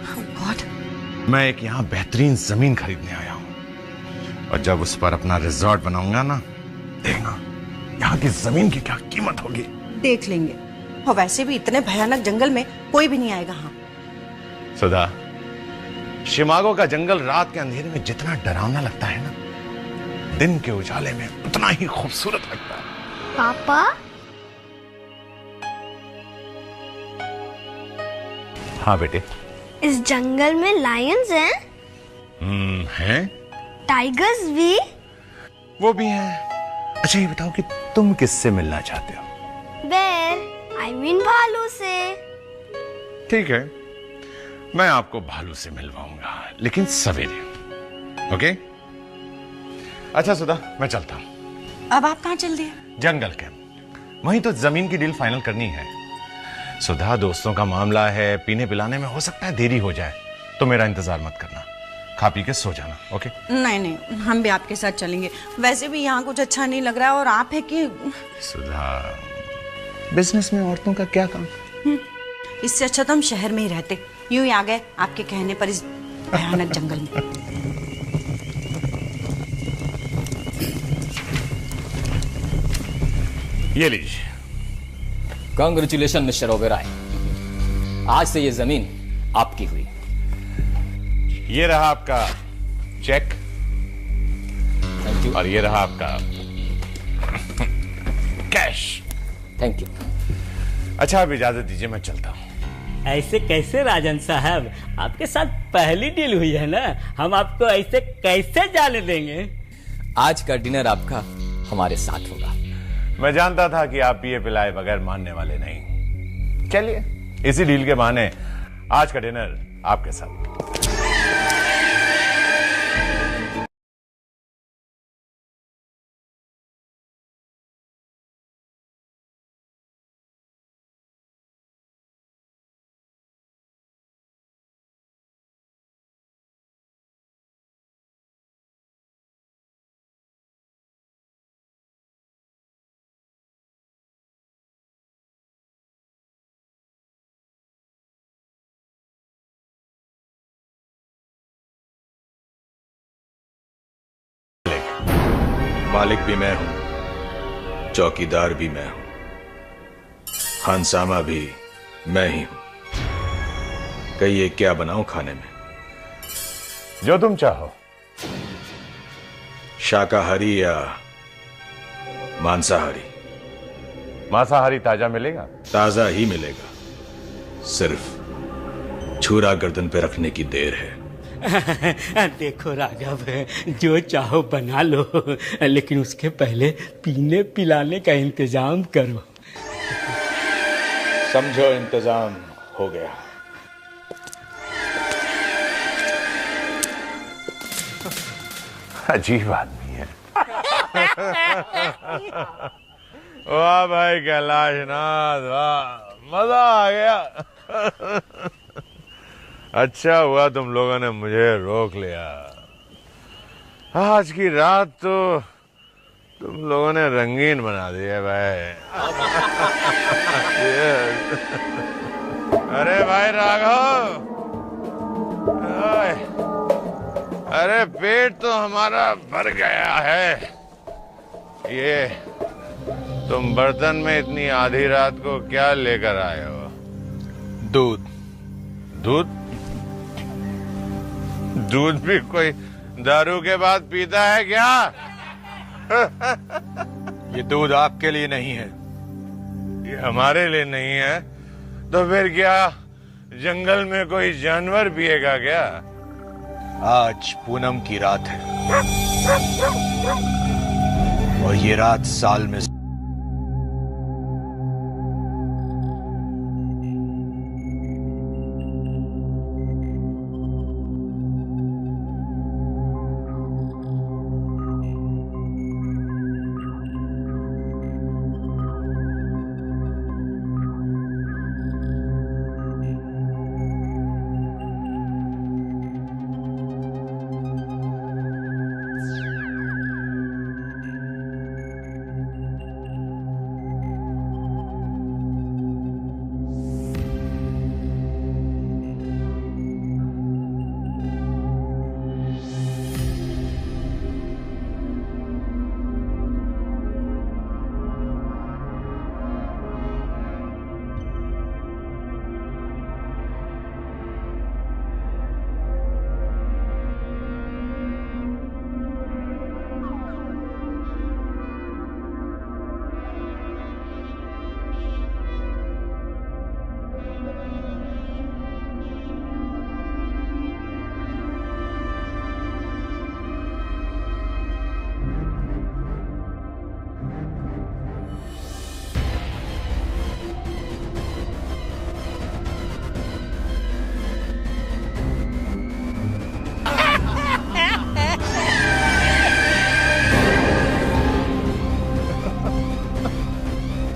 ओह गॉड। मैं एक यहाँ बेहतरीन जमीन खरीदने आया हूं और जब उस पर अपना रिजॉर्ट बनाऊंगा ना, देखना यहाँ की जमीन की क्या कीमत होगी। देख लेंगे। और वैसे भी इतने भयानक जंगल में कोई भी नहीं आएगा। हाँ सुधा, शिकागो का जंगल रात के अंधेरे में जितना डरावना लगता है ना, दिन के उजाले में उतना ही खूबसूरत लगता है। पापा, हाँ बेटे। इस जंगल में लायंस हैं? हैं? टाइगर्स भी? वो भी हैं। अच्छा ये बताओ कि तुम किससे मिलना चाहते हो? बेर, आई मीन भालू से। ठीक है, मैं आपको भालू से मिलवाऊंगा, लेकिन सवेरे। ओके? अच्छा सुधा, मैं चलता हूं। अब आप कहाँ चल दिए? जंगल के वहीं तो जमीन की डील फाइनल करनी है। सुधा, दोस्तों का मामला है, पीने पिलाने में हो सकता है देरी हो जाए, तो मेरा इंतजार मत करना, खा पी के सो जाना। ओके? नहीं नहीं, हम भी आपके साथ चलेंगे। वैसे भी यहाँ कुछ अच्छा नहीं लग रहा है और आप है कि सुधा, बिजनेस में औरतों का क्या काम? इससे अच्छा तो हम शहर में ही रहते। यूं ही आ गए आपके कहने पर इस भयानक जंगल में। ये लीजिए। कांग्रेचुलेशन मिस्टर ओबेरॉय, आज से ये जमीन आपकी हुई। ये रहा आपका चेक। Thank you. और ये रहा आपका कैश। Thank you. अच्छा, अब इजाजत दीजिए, मैं चलता हूं। ऐसे कैसे राजन साहब, आपके साथ पहली डील हुई है ना, हम आपको ऐसे कैसे जाने देंगे? आज का डिनर आपका हमारे साथ होगा। मैं जानता था कि आप पिए पिलाए बगैर मानने वाले नहीं। चलिए, इसी डील के बहाने आज का डिनर आपके साथ। मालिक भी मैं हूं, चौकीदार भी मैं हूं, खानसामा भी मैं ही हूं। कहिए क्या बनाऊं खाने में? जो तुम चाहो। शाकाहारी या मांसाहारी? मांसाहारी ताजा मिलेगा? ताजा ही मिलेगा, सिर्फ छुरा गर्दन पे रखने की देर है। देखो राघव, जो चाहो बना लो, लेकिन उसके पहले पीने पिलाने का इंतजाम करो। समझो इंतजाम हो गया। अजीब आदमी है। वाह भाई कैलाशनाथ, वाह, मजा आ गया। अच्छा हुआ तुम लोगों ने मुझे रोक लिया। आज की रात तो तुम लोगों ने रंगीन बना दी है भाई। अरे भाई राघव, अरे पेट तो हमारा भर गया है। ये तुम बर्तन में इतनी आधी रात को क्या लेकर आए हो? दूध। दूध? दूध भी कोई दारू के बाद पीता है क्या? ये दूध आपके लिए नहीं है। ये हमारे लिए नहीं है तो फिर क्या जंगल में कोई जानवर पिएगा क्या? आज पूनम की रात है और ये रात साल में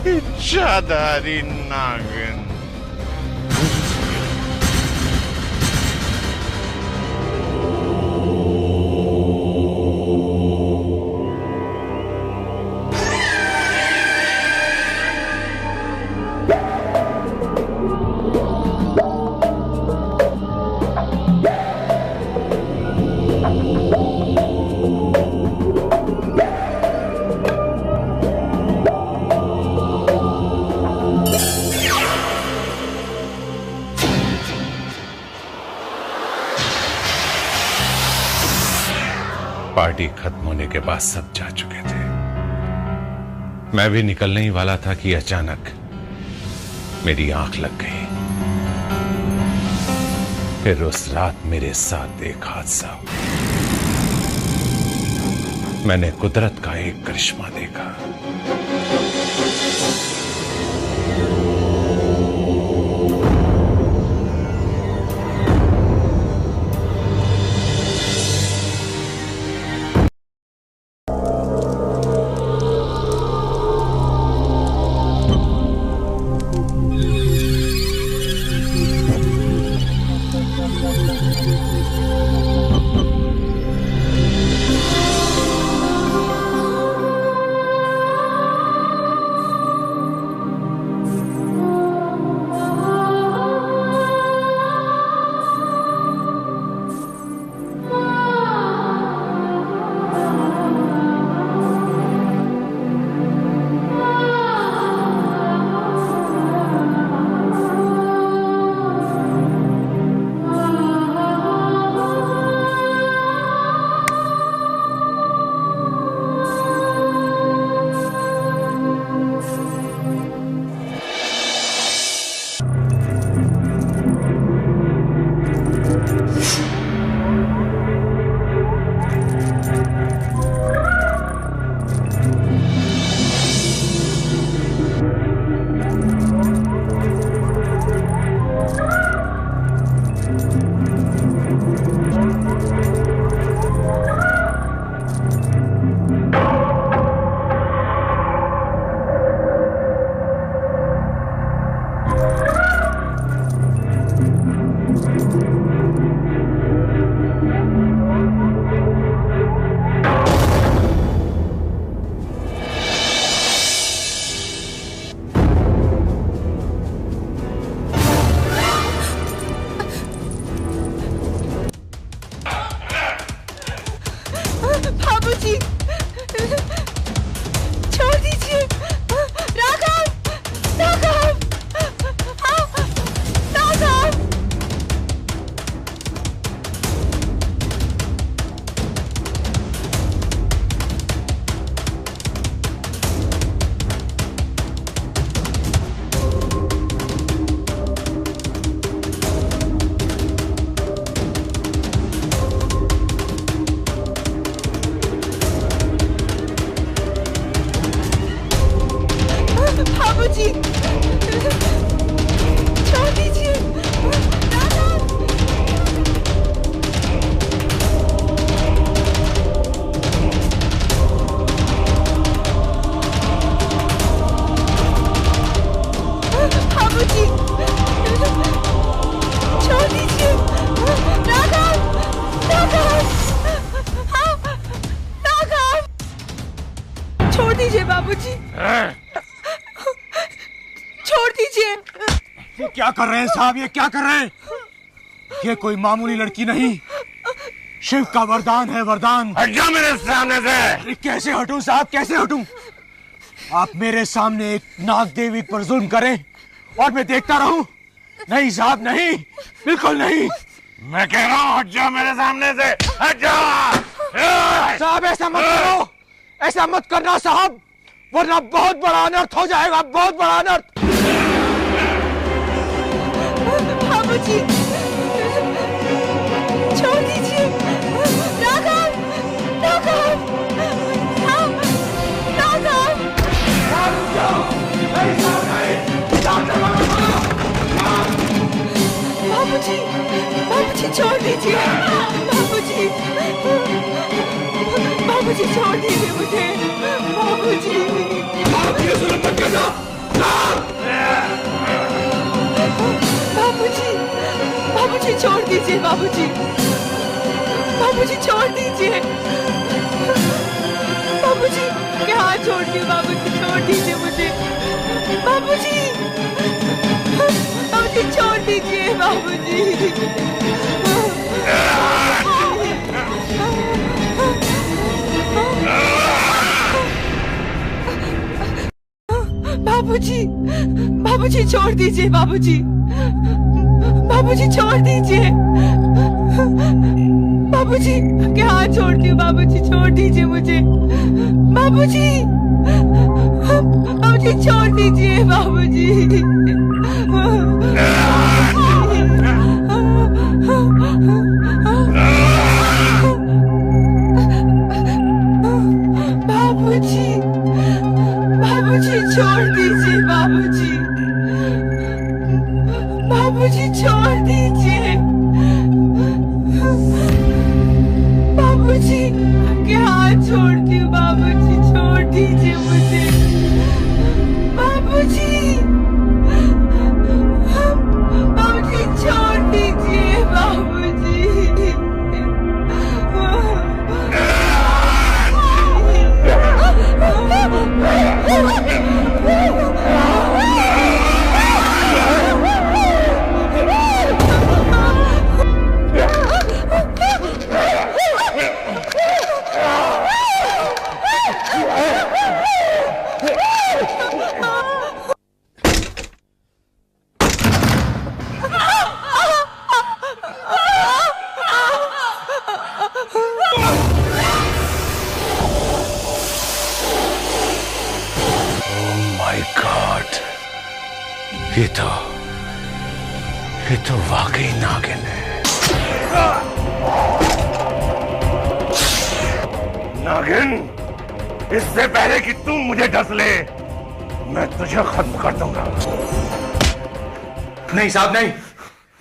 इच्छाधारी नागिन। पार्टी खत्म होने के बाद सब जा चुके थे। मैं भी निकलने ही वाला था कि अचानक मेरी आंख लग गई। फिर उस रात मेरे साथ एक हादसा हुआ। मैंने कुदरत का एक करिश्मा देखा। बाबूजी, छोड़ दीजिए। राघव, राघव, राघव। बाबूजी, छोड़ दीजिए। बाबूजी, छोड़ दीजिए। राघव, राघव, राघव, छोड़ दीजिए बाबूजी, छोड़ दीजिए। ये क्या कर रहे हैं साहब, ये क्या कर रहे हैं? ये कोई मामूली लड़की नहीं, शिव का वरदान है, वरदान। हट जा मेरे सामने से। अरे कैसे हटूं साहब, कैसे हटूं? आप मेरे सामने एक नाग देवी पर जुल्म करें और मैं देखता रहूं? नहीं साहब, नहीं, बिल्कुल नहीं। मैं कह रहा हूँ हट जा मेरे सामने से, हट जा। साहब ऐसा मत करो, ऐसा मत करना साहब, वरना बहुत बड़ा अनर्थ हो जाएगा, बहुत बड़ा अनर्थ। बाबूजी, छोड़ दीजिए। राघव, राघव, राघव। बाबूजी, बाबूजी छोड़ दीजिए। बाबूजी, बाबूजी छोड़ दीजिए मुझे। बाबूजी, बाबूजी, बाबूजी छोड़ दीजिए। बाबूजी, बाबूजी छोड़ दीजिए। बाबूजी के हाथ छोड़ दिए। बाबूजी छोड़ दीजिए मुझे। बाबूजी, बाबूजी छोड़ दीजिए। बाबूजी, बाबूजी, बाबूजी छोड़ दीजिए। बाबूजी, बाबूजी छोड़ दीजिए। बाबूजी के हाथ छोड़ती हूँ। बाबूजी छोड़ दीजिए मुझे। बाबूजी, बाबूजी छोड़ दीजिए। बाबूजी, बाबूजी, बाबूजी छोड़ दीजिए। बाबूजी, बाबूजी छोड़ दीजिए। बाबूजी के हाथ छोड़ती हूँ। बाबूजी छोड़ दीजिए मुझे। बाबूजी, बाबूजी छोड़ दीजिए। बाबूजी, माय गॉड, ये तो वाकई नागिन है। इससे पहले कि तू मुझे डस ले, मैं तुझे खत्म कर दूंगा। नहीं साहब नहीं,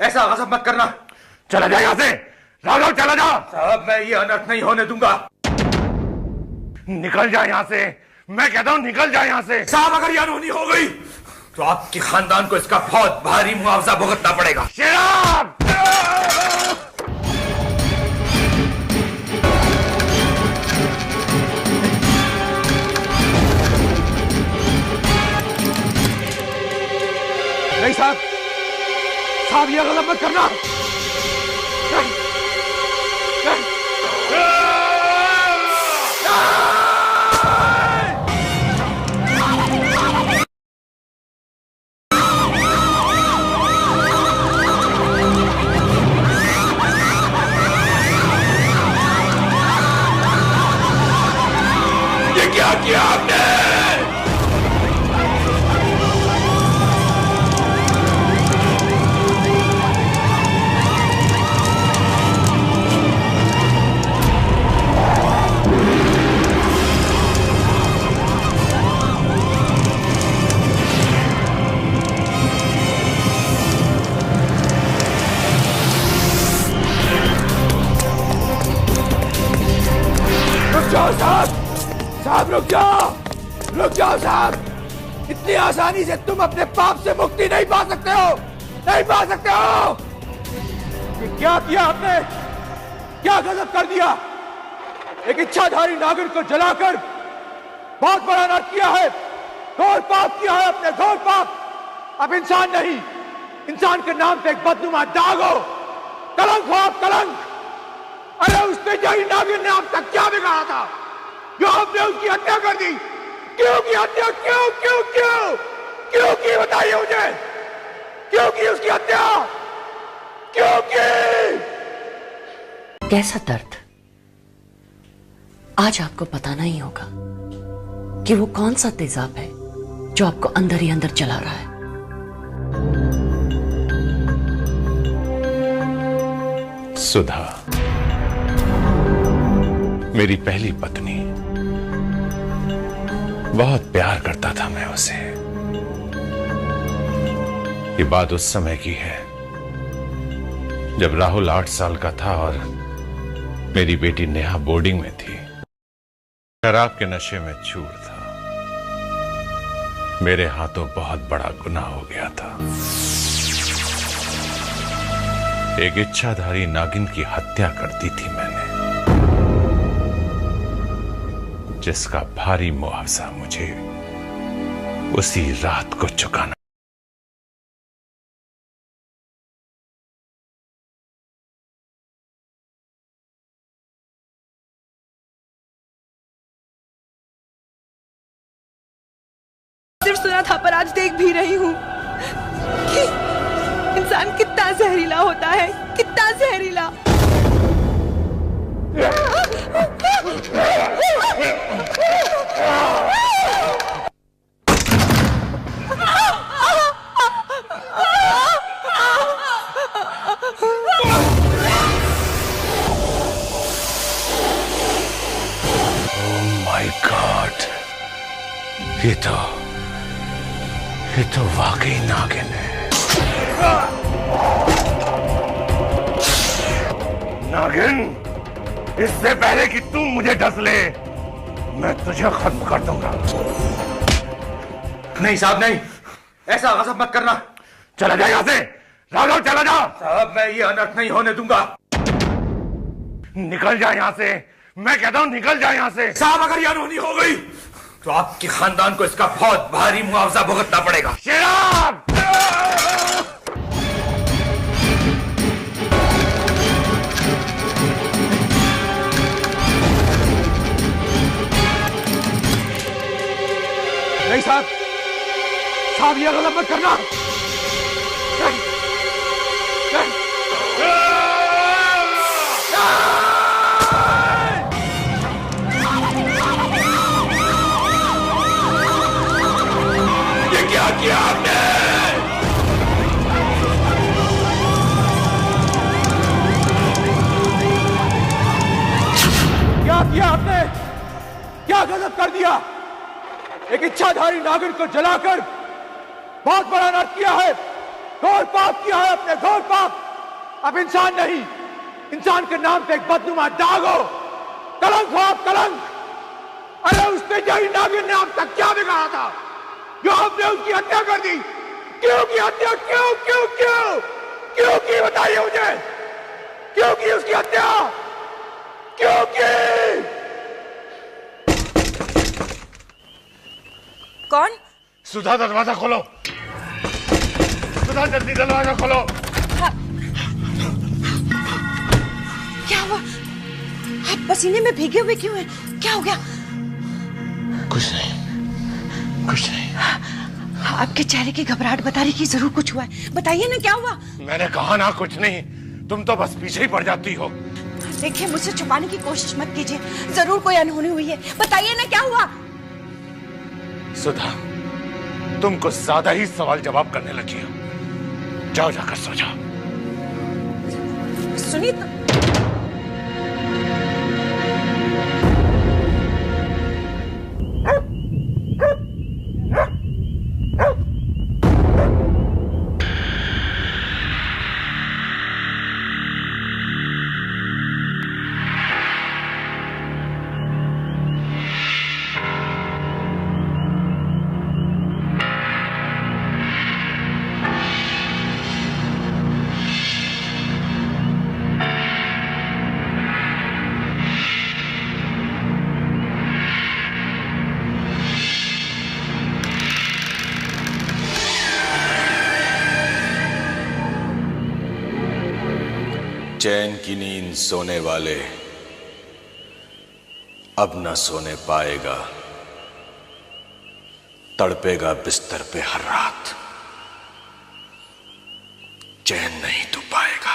ऐसा गजब मत करना। चला जा यहां से राघव, चला जा। साहब मैं ये अनर्थ नहीं होने दूंगा। निकल जा यहां से, मैं कहता हूं निकल जा यहां से। साहब अगर ये अनहोनी हो गई तो आपके खानदान को इसका बहुत भारी मुआवजा भुगतना पड़ेगा। शराब! नहीं साहब, साहब ये गलत मत करना। ये क्या किया आपने? साहब रुक जाओ साहब। इतनी आसानी से तुम अपने पाप से मुक्ति नहीं पा सकते हो, नहीं पा सकते हो। ये क्या किया आपने? क्या गजब कर दिया? एक इच्छाधारी नागिन को जलाकर बहुत बड़ा अनर्थ किया है, घोर पाप किया है अपने, घोर पाप। अब इंसान नहीं, इंसान के नाम पे एक बदनुमा दाग हो, कलंक हो आप, कलंक। अरे उसने जो नागिन ने आप तक क्या बिगाड़ा था जो आपने उसकी हत्या कर दी? क्यों की हत्या? क्यों क्यों क्यों क्यों की? बताइए मुझे, क्यों की उसकी हत्या? क्यों की? कैसा दर्द आज आपको बताना ही होगा कि वो कौन सा तेजाब है जो आपको अंदर ही अंदर जला रहा है। सुधा, मेरी पहली पत्नी, बहुत प्यार करता था मैं उसे। ये बात उस समय की है जब राहुल 8 साल का था और मेरी बेटी नेहा बोर्डिंग में थी। शराब के नशे में चूर था। मेरे हाथों बहुत बड़ा गुनाह हो गया था। एक इच्छाधारी नागिन की हत्या कर दी थी मैंने, जिसका भारी मुआवजा मुझे उसी रात को चुकाना। सिर्फ सुना था पर आज देख भी रही हूँ कि इंसान कितना जहरीला होता है, कितना जहरीला। माय गॉड, ये तो वाकई नागिन है। नागिन, इससे पहले कि तू मुझे डस ले, मैं तुझे खत्म कर दूंगा। नहीं साहब नहीं, ऐसा गजब मत करना। चला जा यहां से राघव, चला जा। साहब मैं ये अनर्थ नहीं होने दूंगा। निकल जा यहां से, मैं कहता हूं निकल जा यहां से। साहब अगर ये अनहोनी हो गई तो आपके खानदान को इसका बहुत भारी मुआवजा भुगतना पड़ेगा। शराब! नहीं साहब, साहब ये गलत मत करना। ये क्या किया आपने? क्या किया आपने? क्या गलत कर दिया। एक इच्छाधारी नागिन को जलाकर बहुत बड़ा अनर्थ किया है, घोर पाप किया है अपने, घोर पाप। अब इंसान नहीं, इंसान के नाम पे एक बदनुमा दाग हो, कलंक हो आप, कलंक। अरे उसने जही नागिन ने आप तक क्या बिगाड़ा था जो आपने उसकी हत्या कर दी? क्यों की हत्या? क्यों क्यों क्यों क्यों की? बताइए मुझे, क्यों की उसकी हत्या? क्यों की? कौन? सुधा, दरवाजा खोलो। सुधा, जल्दी दरवाजा खोलो। क्या हुआ? आप पसीने में भीगे हुए क्यों हैं? क्या हो गया? कुछ नहीं, कुछ नहीं। आपके चेहरे की घबराहट बता रही कि जरूर कुछ हुआ है। बताइए ना क्या हुआ? मैंने कहा ना कुछ नहीं, तुम तो बस पीछे ही पड़ जाती हो। देखिए, मुझसे छुपाने की कोशिश मत कीजिए, जरूर कोई अनहोनी हुई है। बताइए ना क्या हुआ? सुधा, तुम कुछ ज्यादा ही सवाल जवाब करने लगी हो। जाओ, जाकर सो जाओ। सुनिए तो। चैन की नींद सोने वाले अब न सोने पाएगा, तड़पेगा बिस्तर पे हर रात, चैन नहीं तू पाएगा।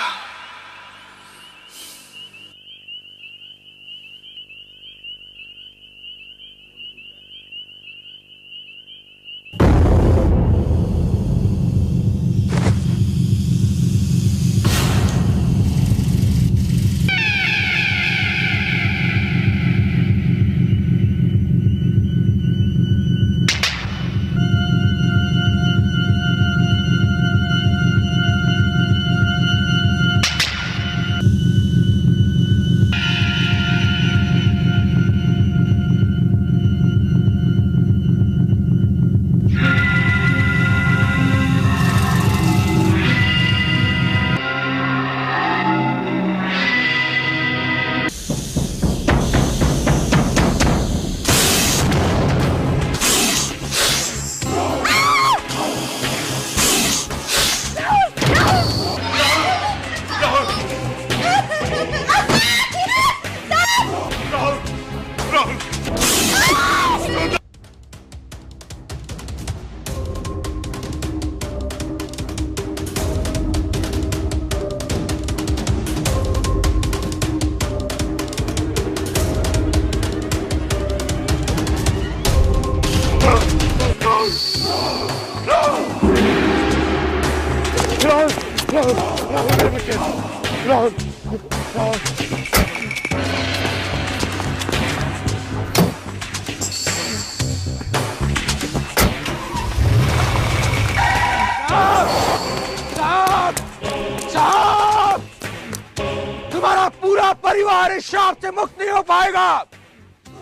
तुम्हारा पूरा परिवार इस शाप से मुक्त नहीं हो पाएगा।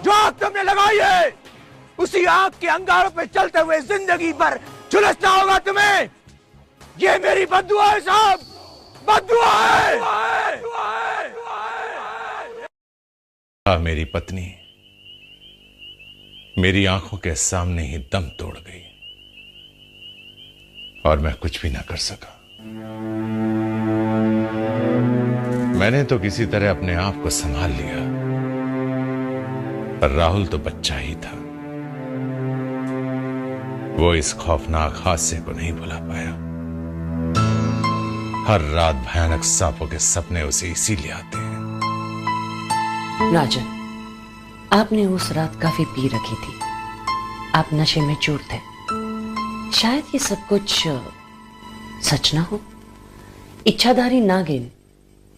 जो आग तुमने लगाई है उसी आग के अंगारों पे चलते हुए जिंदगी भर झुलसना होगा तुम्हें। ये मेरी बद्दुआ है साहब, बद्दुआ है। मेरी पत्नी मेरी आंखों के सामने ही दम तोड़ गई और मैं कुछ भी ना कर सका। मैंने तो किसी तरह अपने आप को संभाल लिया, पर राहुल तो बच्चा ही था। वो इस खौफनाक हादसे को नहीं भुला पाया। हर रात भयानक सांपों के सपने उसे इसीलिए आते हैं। राजन, आपने उस रात काफी पी रखी थी, आप नशे में चूर थे। शायद ये सब कुछ सच ना हो। इच्छाधारी नागिन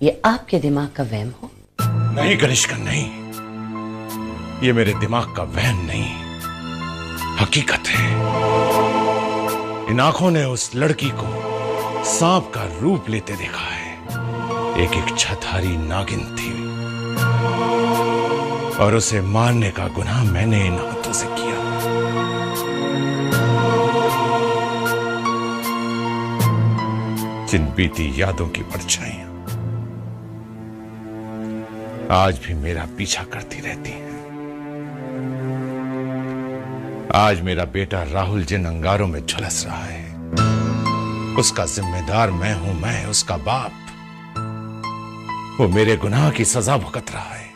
ये आपके दिमाग का वहम हो। नहीं कनिष्का, नहीं। ये मेरे दिमाग का वहम नहीं, हकीकत है। इन आंखों ने उस लड़की को सांप का रूप लेते देखा है। एक इच्छाधारी नागिन थी और उसे मारने का गुनाह मैंने इन हाथों से किया। जिन बीती यादों की परछाइयां आज भी मेरा पीछा करती रहती हैं। आज मेरा बेटा राहुल जिन अंगारों में झुलस रहा है, उसका जिम्मेदार मैं हूं, मैं उसका बाप। वो मेरे गुनाह की सजा भुगत रहा है।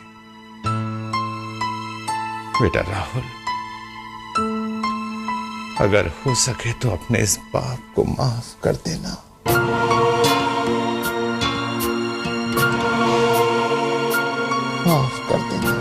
बेटा राहुल, अगर हो सके तो अपने इस बाप को माफ कर देना। माफ कर देना।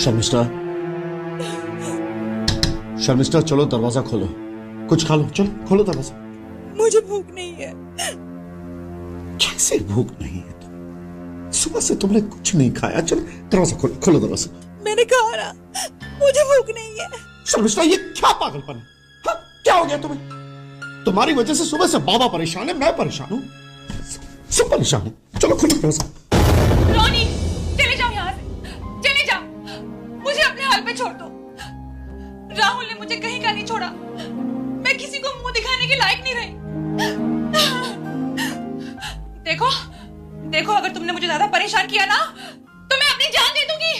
शर्मिष्ठा, शर्मिष्ठा, चलो दरवाजा खोलो, कुछ खा लो। चलो खोलो दरवाजा। मुझे भूख नहीं है। कैसे भूख नहीं है? सुबह से तुमने कुछ नहीं खाया। चलो दरवाजा खोलो, खोलो दरवाजा। मैंने कहा ना, मुझे भूख नहीं है। शर्मिष्ठा, ये क्या पागलपन है? हाँ, क्या हो गया तुम्हें? तुम्हारी वजह से सुबह से बाबा परेशान है, मैं परेशान हूं, सब परेशान है। चलो खोलो दरवाजा। रोनी, चले जाओ यहाँ से, चले जाओ, मुझे अपने हाल पे छोड़ दो। राहुल ने मुझे कहीं का नहीं छोड़ा। मैं किसी को मुंह दिखाने के लायक नहीं रही। देखो, देखो, अगर तुमने मुझे ज्यादा परेशान किया ना, तो मैं अपनी जान दे दूंगी,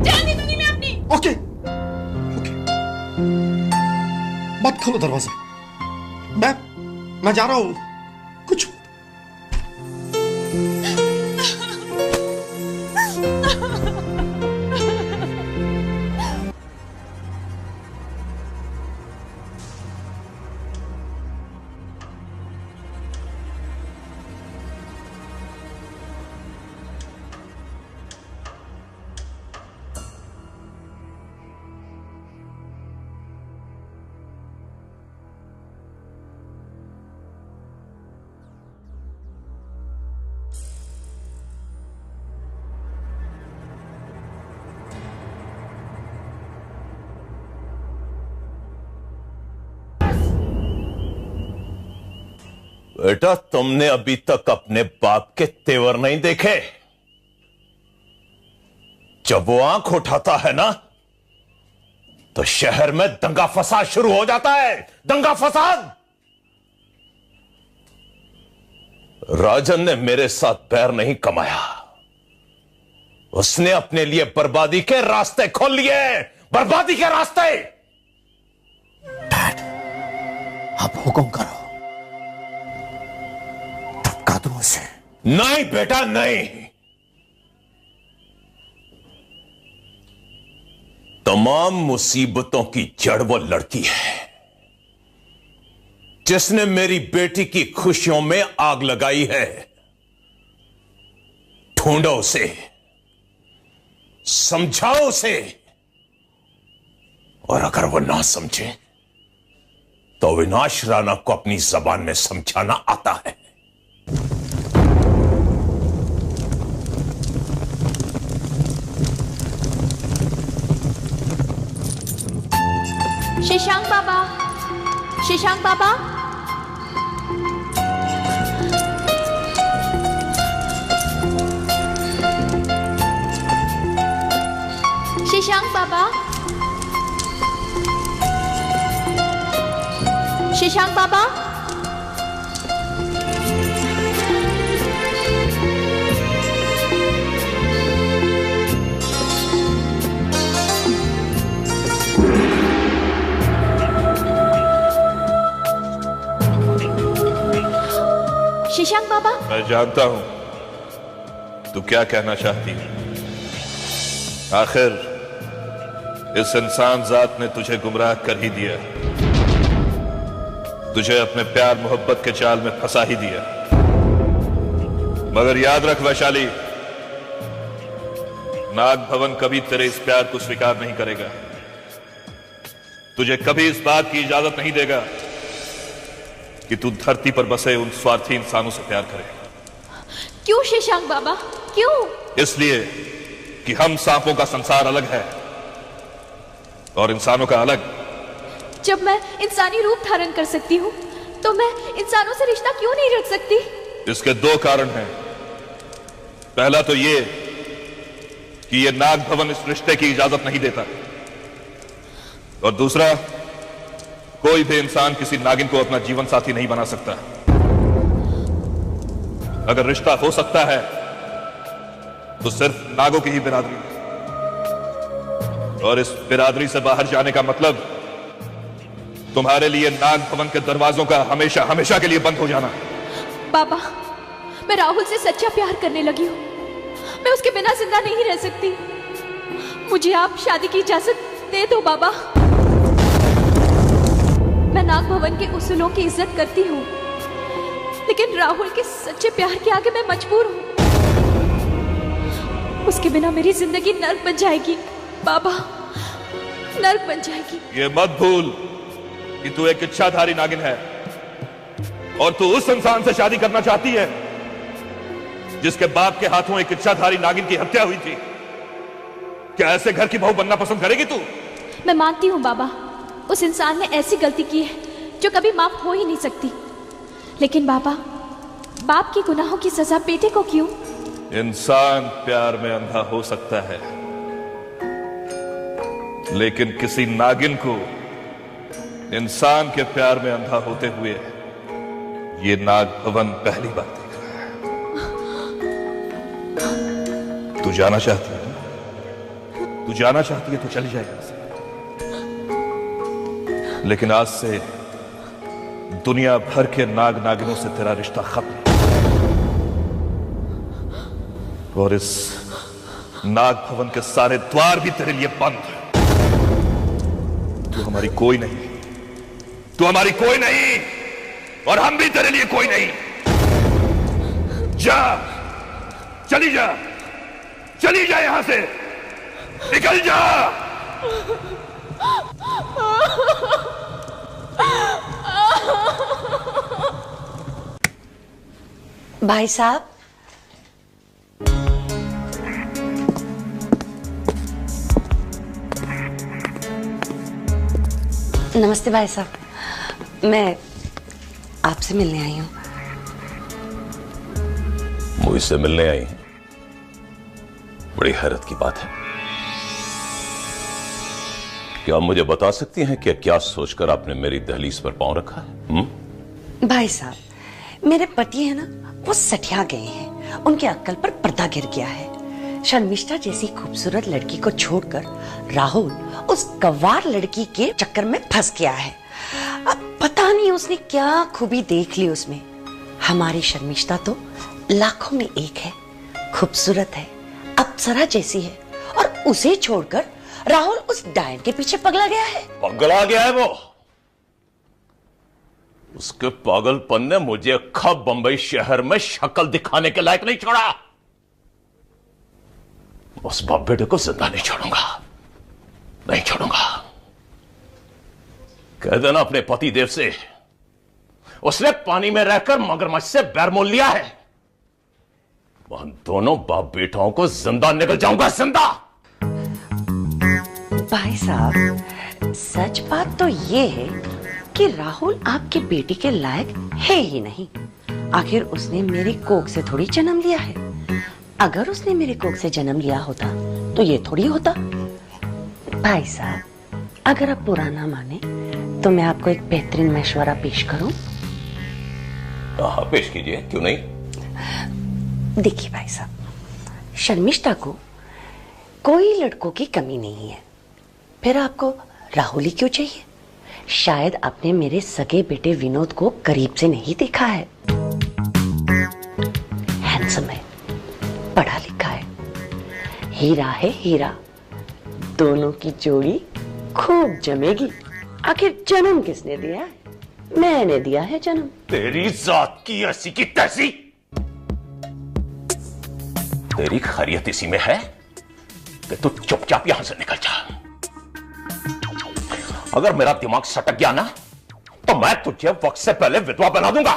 जान दे दूंगी मैं अपनी। ओके, ओके, मत खोलो दरवाजा। मैं जा रहा हूं। कुछ बेटा, तुमने अभी तक अपने बाप के तेवर नहीं देखे। जब वो आंख उठाता है ना, तो शहर में दंगा फसाद शुरू हो जाता है। दंगा फसाद। राजन ने मेरे साथ पैर नहीं कमाया, उसने अपने लिए बर्बादी के रास्ते खोल लिए। बर्बादी के रास्ते। डैड, आप हुक्म करो, धक्का दो उसे। नहीं बेटा, नहीं। तमाम मुसीबतों की जड़ वो लड़की है जिसने मेरी बेटी की खुशियों में आग लगाई है। ढूंढो उसे, समझाओ उसे, और अगर वो ना समझे तो अविनाश राणा को अपनी जबान में समझाना आता है। शशांक बाबा, शशांक बाबा, शशांक बाबा, शशांक बाबा, शशांक बाबा। मैं जानता हूं तू क्या कहना चाहती है। आखिर इस इंसान जात ने तुझे गुमराह कर ही दिया, तुझे अपने प्यार मोहब्बत के जाल में फंसा ही दिया। मगर याद रख वैशाली, नाग भवन कभी तेरे इस प्यार को स्वीकार नहीं करेगा, तुझे कभी इस बात की इजाजत नहीं देगा कि तू धरती पर बसे उन स्वार्थी इंसानों से प्यार करे। क्यों शशांक बाबा, क्यों? इसलिए कि हम सांपों का संसार अलग है और इंसानों का अलग। जब मैं इंसानी रूप धारण कर सकती हूँ तो मैं इंसानों से रिश्ता क्यों नहीं रख सकती? इसके दो कारण हैं। पहला तो ये कि ये नाग भवन इस रिश्ते की इजाजत नहीं देता, और दूसरा, कोई भी इंसान किसी नागिन को अपना जीवन साथी नहीं बना सकता। अगर रिश्ता हो सकता है तो सिर्फ नागों की ही बिरादरी, और इस बिरादरी से बाहर जाने का मतलब तुम्हारे लिए नाग भवन के दरवाजों का हमेशा हमेशा के लिए बंद हो जाना। बाबा, मैं राहुल से सच्चा प्यार करने लगी हूँ, मैं उसके बिना जिंदा नहीं रह सकती। मुझे आप शादी की इजाजत दे दो बाबा। मैं नाग भवन के उसूलों की इज्जत करती हूँ, लेकिन राहुल के सच्चे प्यार के आगे मैं मजबूर हूँ। उसके बिना मेरी जिंदगी नर्क बन जाएगी बाबा, नर्क बन जाएगी। ये मत भूल कि तू एक इच्छाधारी नागिन है, और तू उस इंसान से शादी करना चाहती है जिसके बाप के हाथों एक इच्छाधारी नागिन की हत्या हुई थी। क्या ऐसे घर की बहू बनना पसंद करेगी तू? मैं मानती हूँ बाबा, उस इंसान ने ऐसी गलती की है जो कभी माफ हो ही नहीं सकती, लेकिन बाबा, बाप की गुनाहों की सजा बेटे को क्यों? इंसान प्यार में अंधा हो सकता है, लेकिन किसी नागिन को इंसान के प्यार में अंधा होते हुए ये नाग भवन पहली बार देख रहा है। तू जाना चाहती है? तू जाना चाहती है तो चली जाए यहां से, लेकिन आज से दुनिया भर के नाग नागिनों से तेरा रिश्ता खत्म, और इस नाग भवन के सारे द्वार भी तेरे लिए बंद। तू हमारी कोई नहीं, तू हमारी कोई नहीं, और हम भी तेरे लिए कोई नहीं। जा, चली जा, चली जा यहां से, निकल जा। भाई साहब, नमस्ते भाई साहब, मैं आपसे मिलने आई हूँ। मुझसे मिलने आई? बड़ी हैरत की बात है। क्या आप मुझे बता सकती हैं कि क्या सोचकर आपने मेरी दहलीज पर पांव रखा है? भाई साहब, मेरे पति है ना, वो सठिया गए हैं, उनके अक्ल पर पर्दा गिर गया है। शर्मिष्ठा जैसी खूबसूरत लड़की को छोड़कर राहुल उस गंवार लड़की के चक्कर में फंस गया है। अब पता नहीं उसने क्या खूबी देख ली उसमें। हमारी शर्मिष्ठा तो लाखों में एक है, खूबसूरत है, अप्सरा जैसी है, और उसे छोड़कर राहुल उस डायन के पीछे पगला गया है। पगला गया है वो? उसके पागलपन ने मुझे खब बंबई शहर में शक्ल दिखाने के लायक नहीं छोड़ा। उस बाप बेटे को जिंदा नहीं छोड़ूंगा, नहीं छोड़ूंगा। कह देना अपने पति देव से, उसने पानी में रहकर मगरमच्छ से बैर मोल लिया है। हम दोनों बाप बेटाओं को जिंदा निकल जाऊंगा, जिंदा। भाई साहब, सच बात तो ये है कि राहुल आपके बेटी के लायक है ही नहीं। आखिर उसने मेरी कोख से थोड़ी जन्म लिया है। अगर उसने मेरे कोख से जन्म लिया होता तो ये थोड़ी होता। भाई साहब, अगर आप बुरा ना माने तो मैं आपको एक बेहतरीन मशवरा पेश करूं? हाँ, पेश कीजिए, क्यों नहीं। देखिए भाई साहब, शर्मिष्ठा को कोई लड़कों की कमी नहीं है, फिर आपको राहुल ही क्यों चाहिए? शायद आपने मेरे सगे बेटे विनोद को करीब से नहीं देखा है। पढ़ा लिखा है, हीरा है हीरा। दोनों की जोड़ी खूब जमेगी। आखिर जन्म किसने दिया है? मैंने दिया है जन्म। तेरी जात की ऐसी की तैसी। तेरी खैरियत इसी में है कि तू चुपचाप यहां से निकल जा। अगर मेरा दिमाग सटक गया ना तो मैं तुझे वक्त से पहले विधवा बना दूंगा।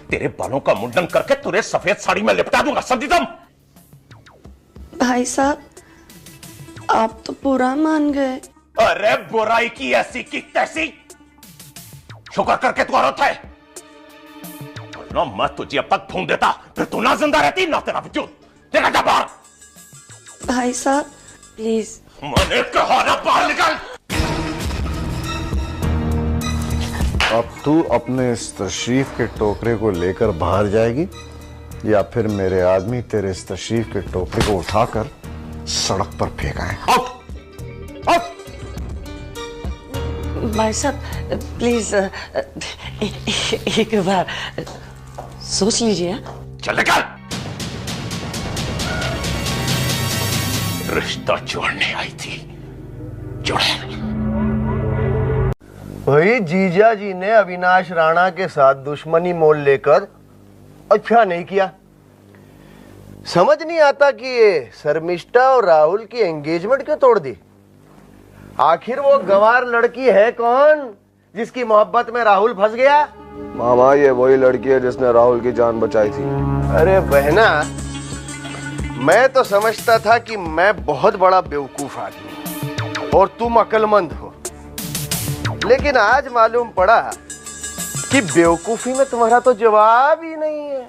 तेरे बालों का मुंडन करके तुझे सफेद साड़ी में लिपटा दूंगा, समझी तुम? भाई साहब, आप तो बुरा मान गए। अरे बुराई की ऐसी की तैसी। शुक्र करके तू औरत है, वरना मैं तुझे अब तक ढूंढ देता, फिर तू ना जिंदा रहती ना तेरा वजूद। निकल जा बाहर। भाई साहब प्लीज। मैंने कहा ना बाहर निकल। अब तू अपने इस तशरीफ के टोकरे को लेकर बाहर जाएगी या फिर मेरे आदमी तेरे इस तशरीफ के टोकरे को उठाकर सड़क पर फेंकाएं? भाई साहब प्लीज एक बार सोच लीजिए। चल निकल। रिश्ता जोड़ने आई थी, जोड़े। भाई जीजा जी ने अविनाश राणा के साथ दुश्मनी मोल लेकर अच्छा नहीं किया। समझ नहीं आता कि ये शर्मिष्ठा और राहुल की एंगेजमेंट क्यों तोड़ दी। आखिर वो गंवार लड़की है कौन जिसकी मोहब्बत में राहुल फंस गया? मामा, ये वही लड़की है जिसने राहुल की जान बचाई थी। अरे बहना, मैं तो समझता था कि मैं बहुत बड़ा बेवकूफ आदमी और तुम अक्लमंद हो, लेकिन आज मालूम पड़ा कि बेवकूफी में तुम्हारा तो जवाब ही नहीं है।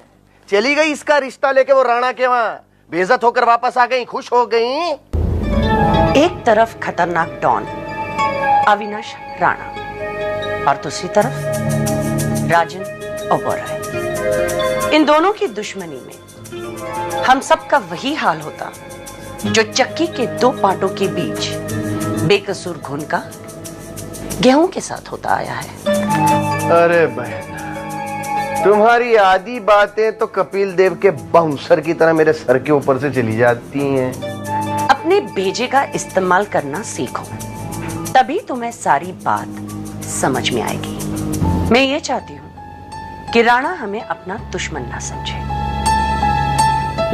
चली गई इसका रिश्ता लेके वो राणा के वहां, बेइज्जत होकर वापस आ गई, खुश हो गई। एक तरफ खतरनाक डॉन अविनाश राणा और दूसरी तरफ राजन ओबेरॉय। इन दोनों की दुश्मनी में हम सबका वही हाल होता जो चक्की के दो पाटों के बीच बेकसूर घुन का गेहूं के साथ होता आया है। अरे बहना, तुम्हारी आधी बातें तो कपिल देव के बाउंसर की तरह मेरे सर के ऊपर से चली जाती हैं। अपने भेजे का इस्तेमाल करना सीखो, तभी तुम्हें सारी बात समझ में आएगी। मैं ये चाहती हूं कि राणा हमें अपना दुश्मन ना समझे,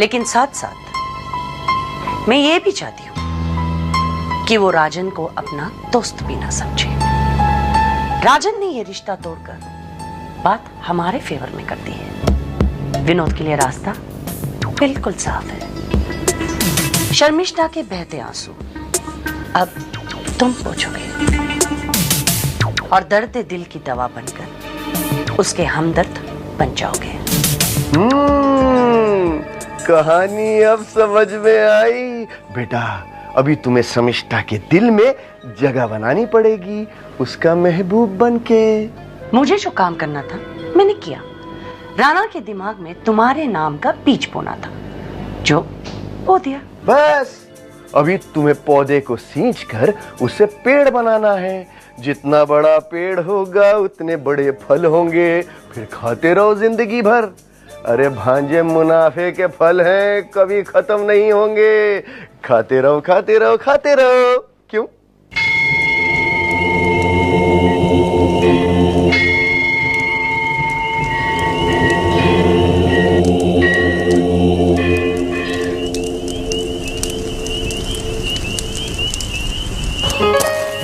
लेकिन साथ साथ मैं ये भी चाहती हूं कि वो राजन को अपना दोस्त भी ना समझे। राजन ने ये रिश्ता तोड़कर बात हमारे फेवर में कर दी है। विनोद के लिए रास्ता बिल्कुल साफ है। शर्मिष्ठा के बहते आंसू अब तुम पोंछोगे और दर्द दिल की दवा बनकर उसके हमदर्द बन जाओगे। कहानी अब समझ में आई। बेटा, अभी तुम्हें शर्मिष्ठा के दिल में जगह बनानी पड़ेगी, उसका महबूब बनके। मुझे जो काम करना था मैंने किया। राणा के दिमाग में तुम्हारे नाम का बीज बोना था, जो बो दिया। बस अभी तुम्हें पौधे को सींच कर उसे पेड़ बनाना है। जितना बड़ा पेड़ होगा उतने बड़े फल होंगे, फिर खाते रहो जिंदगी भर। अरे भांजे, मुनाफे के फल हैं, कभी खत्म नहीं होंगे। खाते रहो खाते रहो खाते रहो। क्यों?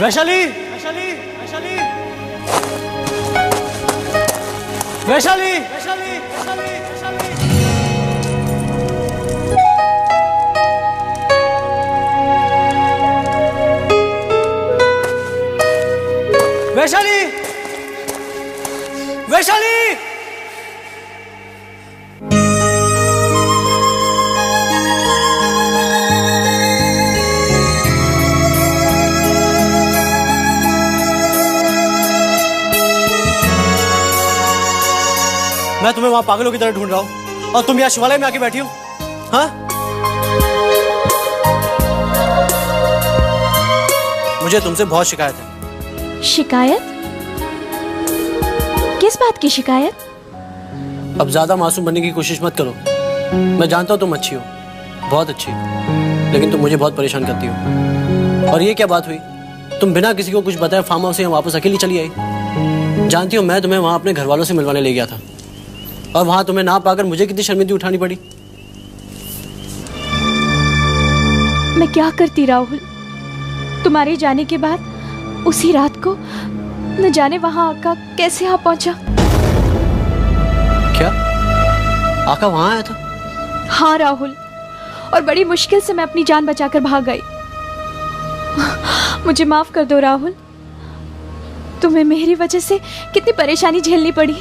वैशाली, वैशाली, वैशाली, वैशाली, वैशाली, वैशाली, वैशाली। मैं तुम्हें वहां पागलों की तरह ढूंढ रहा हूं और तुम यहाँ शिवालय में आके बैठी हो। हाँ, मुझे तुमसे बहुत शिकायत है। शिकायत? किस बात की शिकायत? अब ज्यादा मासूम बनने की कोशिश मत करो। मैं जानता हूँ तुम अच्छी हो, बहुत अच्छी, लेकिन तुम मुझे बहुत परेशान करती हो। और ये क्या बात हुई, तुम बिना किसी को कुछ बताए फार्म हाउस से वापस अकेली चली आई। जानती हो मैं तुम्हें वहां अपने घर वालों से मिलवाने ले गया था, और वहां तुम्हें ना पाकर मुझे कितनी शर्मिंदगी उठानी पड़ी। मैं क्या करती राहुल, तुम्हारे जाने के बाद उसी रात को न जाने वहां आका कैसे आ पहुंचा। क्या आका वहां आया था? हाँ राहुल, और बड़ी मुश्किल से मैं अपनी जान बचाकर भाग गई। मुझे माफ कर दो राहुल, तुम्हें मेरी वजह से कितनी परेशानी झेलनी पड़ी।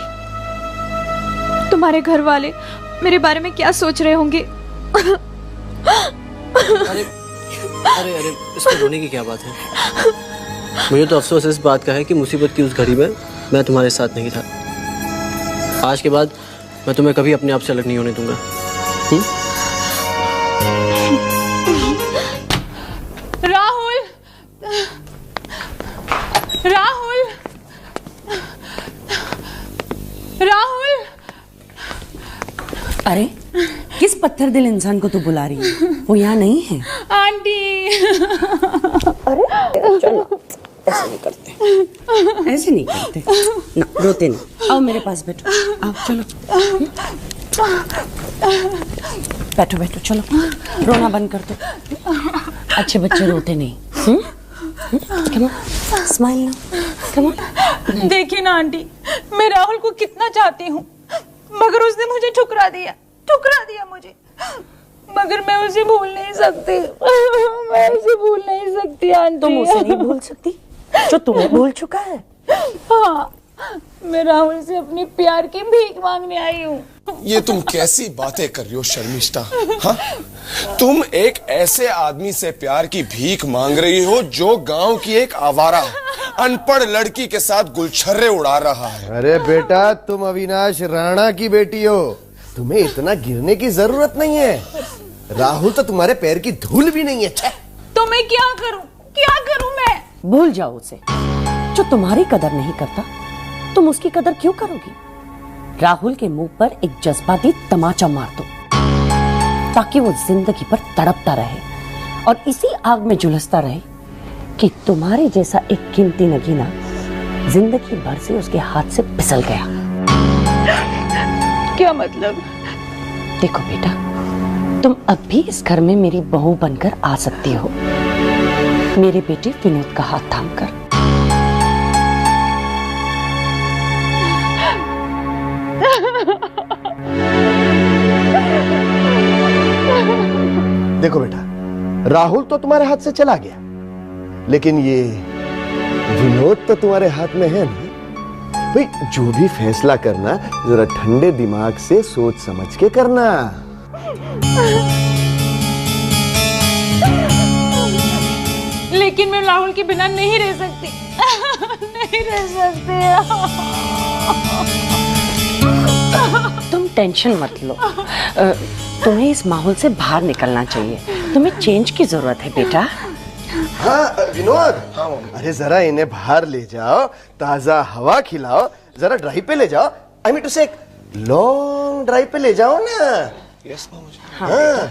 तुम्हारे घर वाले मेरे बारे में क्या सोच रहे होंगे। अरे अरे अरे, इसमें रोने की क्या बात है? मुझे तो अफसोस इस बात का है कि मुसीबत की उस घड़ी में मैं तुम्हारे साथ नहीं था। आज के बाद मैं तुम्हें कभी अपने आप से अलग नहीं होने दूंगा। राहुल, राहुल, राहुल। अरे किस पत्थर दिल इंसान को तू बुला रही है? वो यहाँ नहीं है। आंटी। अरे चलो, ऐसे नहीं करते, ऐसे नहीं करते ना, रोते नहीं। आओ मेरे पास बैठो, आओ चलो, बैठो बैठो, चलो रोना बंद कर दो। अच्छे बच्चे रोते नहीं। कम ऑन, स्माइल ना, कम ऑन। देखिए ना आंटी, मैं राहुल को कितना चाहती हूँ, मगर उसने मुझे ठुकरा दिया मुझे। मगर मैं उसे भूल नहीं सकती, मैं उसे भूल नहीं सकती आंटी। तुम उसे नहीं भूल सकती जो तुम्हें भूल चुका है। हाँ, मैं राहुल से अपनी प्यार की भीख मांगने आई हूँ। ये तुम कैसी बातें कर रही हो शर्मिष्ठा? हाँ, तुम एक ऐसे आदमी से प्यार की भीख मांग रही हो जो गांव की एक आवारा अनपढ़ लड़की के साथ गुलछर्रे उड़ा रहा है। अरे बेटा, तुम अविनाश राणा की बेटी हो, तुम्हें इतना गिरने की जरूरत नहीं है। राहुल तो तुम्हारे पैर की धूल भी नहीं है। तो मैं क्या करूं मैं? भूल जाओ उसे। जो तुम्हारी कदर नहीं करता, तुम उसकी कदर क्यों करोगी? राहुल के मुंह पर एक जज्बाती तमाचा मार दो, ताकि वो जिंदगी पर तड़पता रहे और इसी आग में झुलसता रहे कि तुम्हारे जैसा एक कीमती नगीना जिंदगी भर से उसके हाथ से फिसल गया। क्या मतलब? देखो बेटा, तुम अब भी इस घर में मेरी बहू बनकर आ सकती हो, मेरे बेटे विनोद का हाथ थामकर। देखो बेटा, राहुल तो तुम्हारे हाथ से चला गया, लेकिन ये विनोद तो तुम्हारे हाथ में है ना। भाई, जो भी फैसला करना जरा ठंडे दिमाग से सोच समझ के करना। लेकिन मैं राहुल के बिना नहीं रह सकती। नहीं रह सकती। तुम टेंशन मत लो, तुम्हें इस माहौल से बाहर निकलना चाहिए। तुम्हें चेंज की जरूरत है बेटा। हाँ विनोद, अरे जरा इन्हें बाहर ले जाओ, ताजा हवा खिलाओ, जरा ड्राइव पे ले जाओ। आई मीन टू से लॉन्ग ड्राइव पे ले जाओ ना। यस मामूजी। हाँ,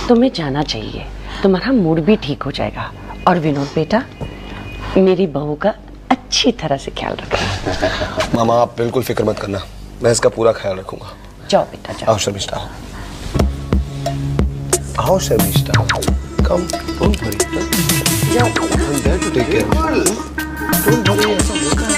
तुम्हें जाना चाहिए, तुम्हारा मूड भी ठीक हो जाएगा। और विनोद बेटा, मेरी बहू का अच्छी तरह से ख्याल रखना। मामा, आप बिल्कुल फिक्र मत करना, मैं इसका पूरा ख्याल रखूंगा। जाओ बेटा, जाओ। आओ शर्मिष्ठा, आओ शर्मिष्ठा, कम, डोंट वरी, जाओ। I'm there to take care of you. Don't worry, ऐसा होता है।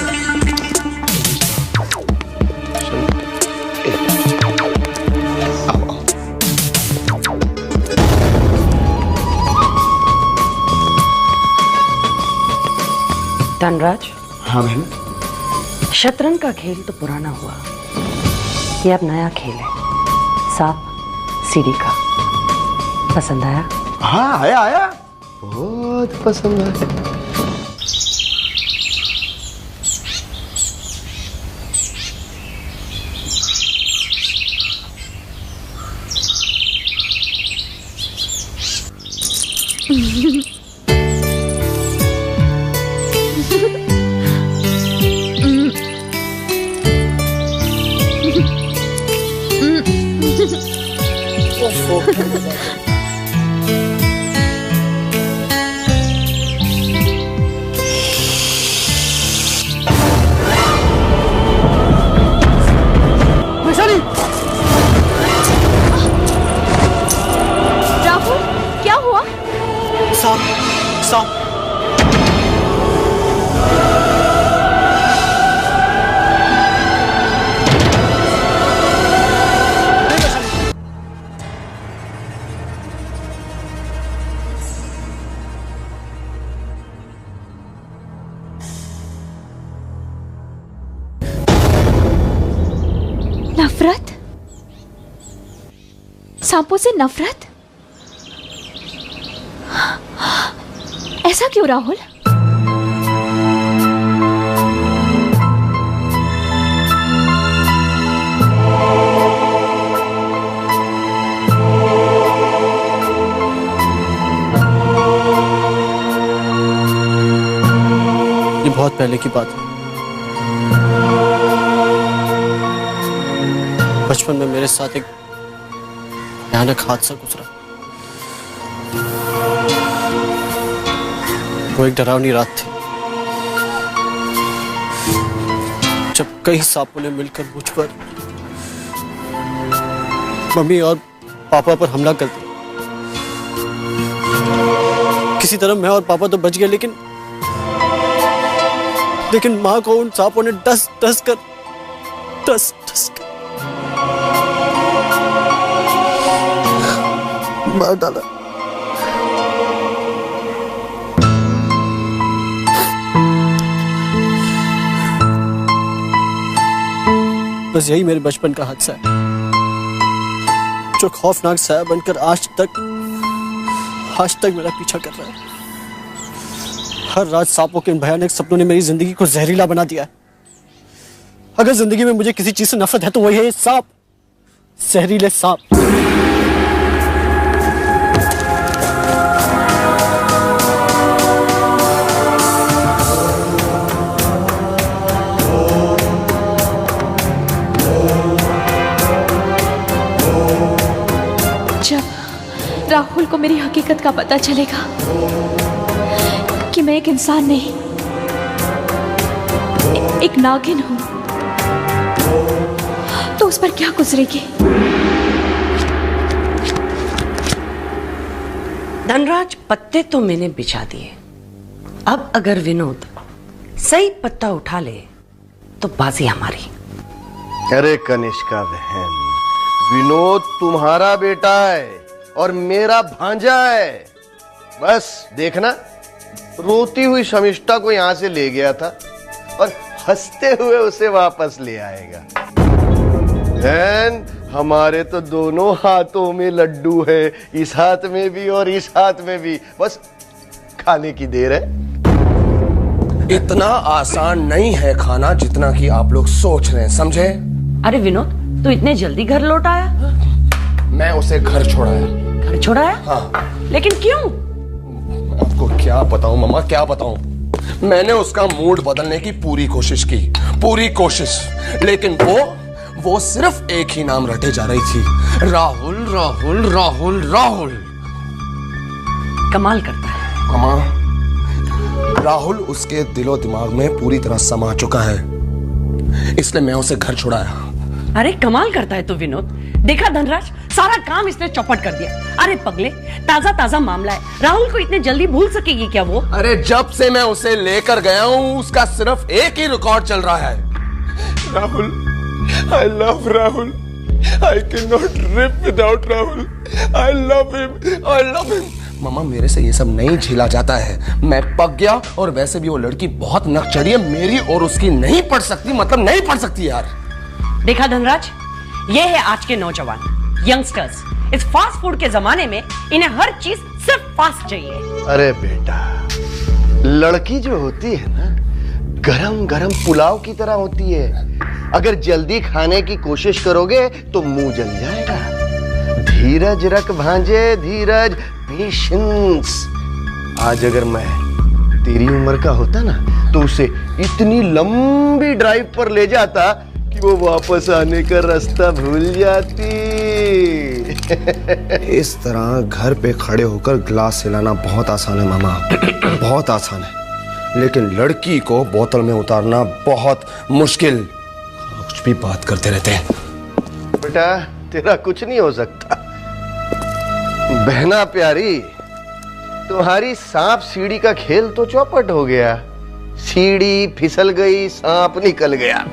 धनराज। हाँ बहन। शतरंज का खेल तो पुराना हुआ, ये अब नया खेल है, सांप सीढ़ी का। पसंद आया? हाँ आया आया, बहुत पसंद आया। नफरत? सांपों से नफरत? ऐसा क्यों राहुल? ये बहुत पहले की बात है। बचपन में मेरे साथ एक भयानक हादसा गुजरा। वो एक डरावनी रात थी जब कई सांपों ने मिलकर मुझ पर, मम्मी और पापा पर हमला कर दिया। किसी तरह मैं और पापा तो बच गए, लेकिन माँ को उन सांपों ने डस डस कर मार डाला। बस यही मेरे बचपन का हादसा है, जो खौफनाक साया बनकर आज तक मेरा पीछा कर रहा है। हर रात सांपों के इन भयानक सपनों ने मेरी जिंदगी को जहरीला बना दिया है। अगर जिंदगी में मुझे किसी चीज से नफरत है तो वही है सांप, जहरीले सांप। जब राहुल को मेरी हकीकत का पता चलेगा कि मैं एक इंसान नहीं, एक नागिन हूं, तो उस पर क्या गुजरेगी? धनराज, पत्ते तो मैंने बिछा दिए। अब अगर विनोद सही पत्ता उठा ले तो बाजी हमारी। अरे कनिष्का बहन, विनोद तुम्हारा बेटा है और मेरा भांजा है। बस देखना, रोती हुई शमिष्ठा को यहां से ले गया था और हंसते हुए उसे वापस ले आएगा। बहन, हमारे तो दोनों हाथों में लड्डू है, इस हाथ में भी और इस हाथ में भी। बस खाने की देर है। इतना आसान नहीं है खाना जितना कि आप लोग सोच रहे हैं, समझे? अरे विनोद, तू इतने जल्दी घर लौट आया? मैं उसे घर छोड़ाया। घर छोड़ाया? हाँ। लेकिन क्यों? आपको क्या बताऊं मम्मा, क्या बताऊं? मैंने उसका मूड बदलने की पूरी कोशिश की, पूरी कोशिश, लेकिन वो सिर्फ एक ही नाम रटे जा रही थी, राहुल राहुल राहुल राहुल। कमाल करता है। मम्मा, राहुल उसके दिलो दिमाग में पूरी तरह समा चुका है, इसलिए मैं उसे घर छुड़ाया। अरे कमाल करता है तो विनोद। देखा धनराज, सारा काम इसने चौपट कर दिया। अरे पगले, ताजा ताजा मामला है, राहुल को इतने जल्दी भूल सकेगी क्या वो? अरे जब से मैं उसे लेकर गया हूं उसका सिर्फ एक ही रिकॉर्ड चल रहा है, Rahul. I love Rahul. I cannot live without Rahul. I love him. I love him. मामा, मेरे से ये सब नहीं झेला जाता है, मैं पक गया। और वैसे भी वो लड़की बहुत नकचड़ी है, मेरी और उसकी नहीं पड़ सकती, मतलब नहीं पड़ सकती यार। देखा धनराज, ये है आज के नौजवान, यंगस्टर्स। इस फास्ट फूड के जमाने में इन्हें हर चीज सिर्फ फास्ट चाहिए। अरे बेटा, लड़की जो होती है ना, गरम गरम पुलाव की तरह होती है। अगर जल्दी खाने की कोशिश करोगे तो मुंह जल जाएगा। धीरज रख भांजे, धीरज, पेशेंस। आज अगर मैं तेरी उम्र का होता ना तो उसे इतनी लंबी ड्राइव पर ले जाता कि वो वापस आने का रास्ता भूल जाती। इस तरह घर पे खड़े होकर ग्लास हिलाना बहुत आसान है मामा, बहुत आसान है, लेकिन लड़की को बोतल में उतारना बहुत मुश्किल। कुछ भी बात करते रहते हैं। बेटा, तेरा कुछ नहीं हो सकता। बहना प्यारी, तुम्हारी सांप सीढ़ी का खेल तो चौपट हो गया। सीढ़ी फिसल गई, सांप निकल गया।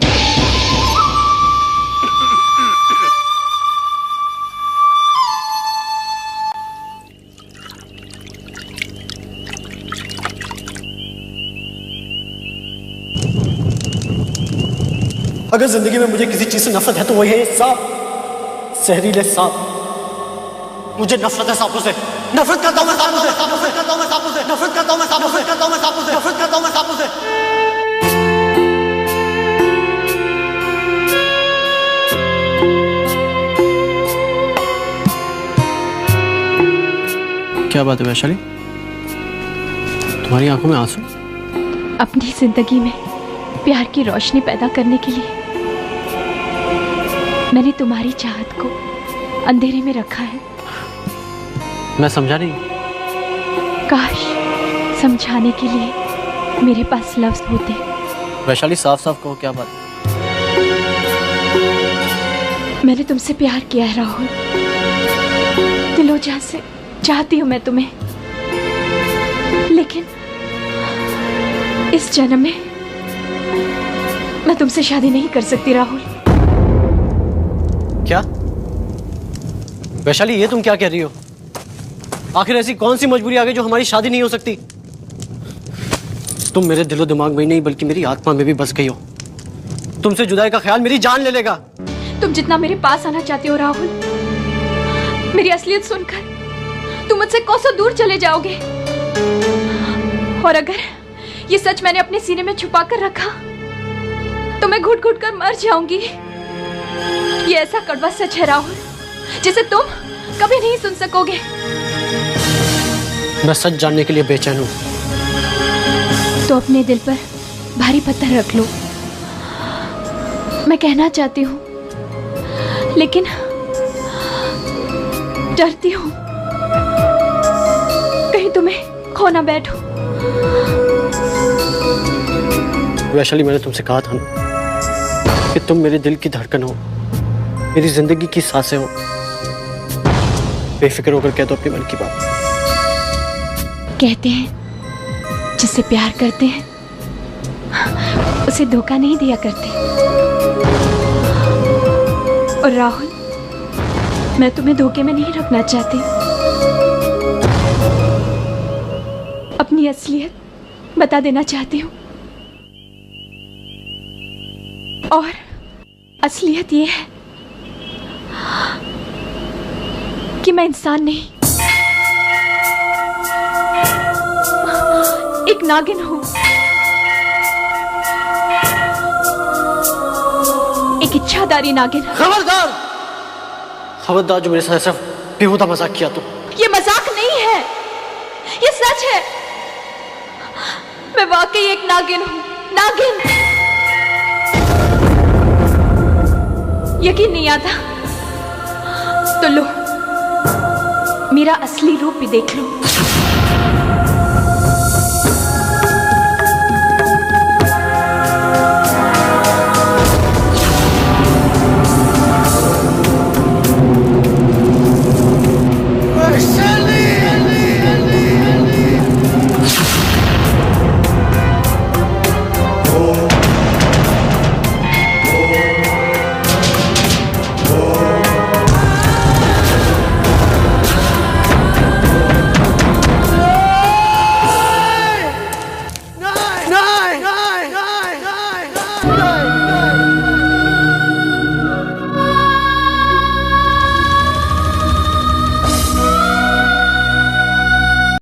अगर जिंदगी में मुझे किसी चीज से नफरत है तो वो ये सांप, जहरीले सांप। मुझे नफरत है सांपों से। नफरत करता हूं मैं सांपों से। नफरत करता हूं मैं सांपों से। नफरत करता हूं मैं सांपों से। नफरत करता हूं मैं सांपों से। नफरत करता हूं मैं सांपों से। क्या बात है वैशाली, तुम्हारी आंखों में आंसू? अपनी जिंदगी में प्यार की रोशनी पैदा करने के लिए मैंने तुम्हारी चाहत को अंधेरे में रखा है। मैं समझा नहीं। काश समझाने के लिए मेरे पास लफ्ज होते। वैशाली साफ साफ कहो, क्या बात है? मैंने तुमसे प्यार किया है राहुल, दिलो जान से चाहती हूं मैं तुम्हें, लेकिन इस जन्म में मैं तुमसे शादी नहीं कर सकती राहुल। क्या वैशाली, ये तुम क्या कह रही हो? आखिर ऐसी कौन सी मजबूरी आ गई जो हमारी शादी नहीं हो सकती? तुम मेरे दिलो दिमाग में ही नहीं बल्कि मेरी आत्मा में भी बस गई हो। तुमसे जुदाई का ख्याल मेरी जान ले लेगा। तुम जितना मेरे पास आना चाहते हो राहुल, मेरी असलियत सुनकर तुम मुझसे कोसों दूर चले जाओगे। और अगर ये सच मैंने अपने सीने में छुपा कर रखा तो मैं घुट घुट कर मर जाऊंगी। ये ऐसा कड़वा सच है राहुल जिसे तुम कभी नहीं सुन सकोगे। मैं सच जानने के लिए बेचैन हूं। तो अपने दिल पर भारी पत्थर रख लो। मैं कहना चाहती हूं लेकिन डरती हूं कहीं तुम्हें खो ना बैठो। वैशाली, मैंने तुमसे कहा था ना कि तुम मेरे दिल की धड़कन हो, मेरी जिंदगी की सांसें हो। बेफिक्र होकर कह दो अपने मन की बात। कहते हैं जिससे प्यार करते हैं उसे धोखा नहीं दिया करते। और राहुल, मैं तुम्हें धोखे में नहीं रखना चाहती। अपनी असलियत बता देना चाहती हूँ। और असलियत ये है कि मैं इंसान नहीं, एक नागिन हूं। एक इच्छाधारी नागिन। खबरदार! खबरदार, जो मेरे साथ सिर्फ बेहुदा मजाक किया तुम। ये मजाक नहीं है, ये सच है। मैं वाकई एक नागिन हूं, नागिन। यकीन नहीं आता तो लो, मेरा असली रूप भी देख लो।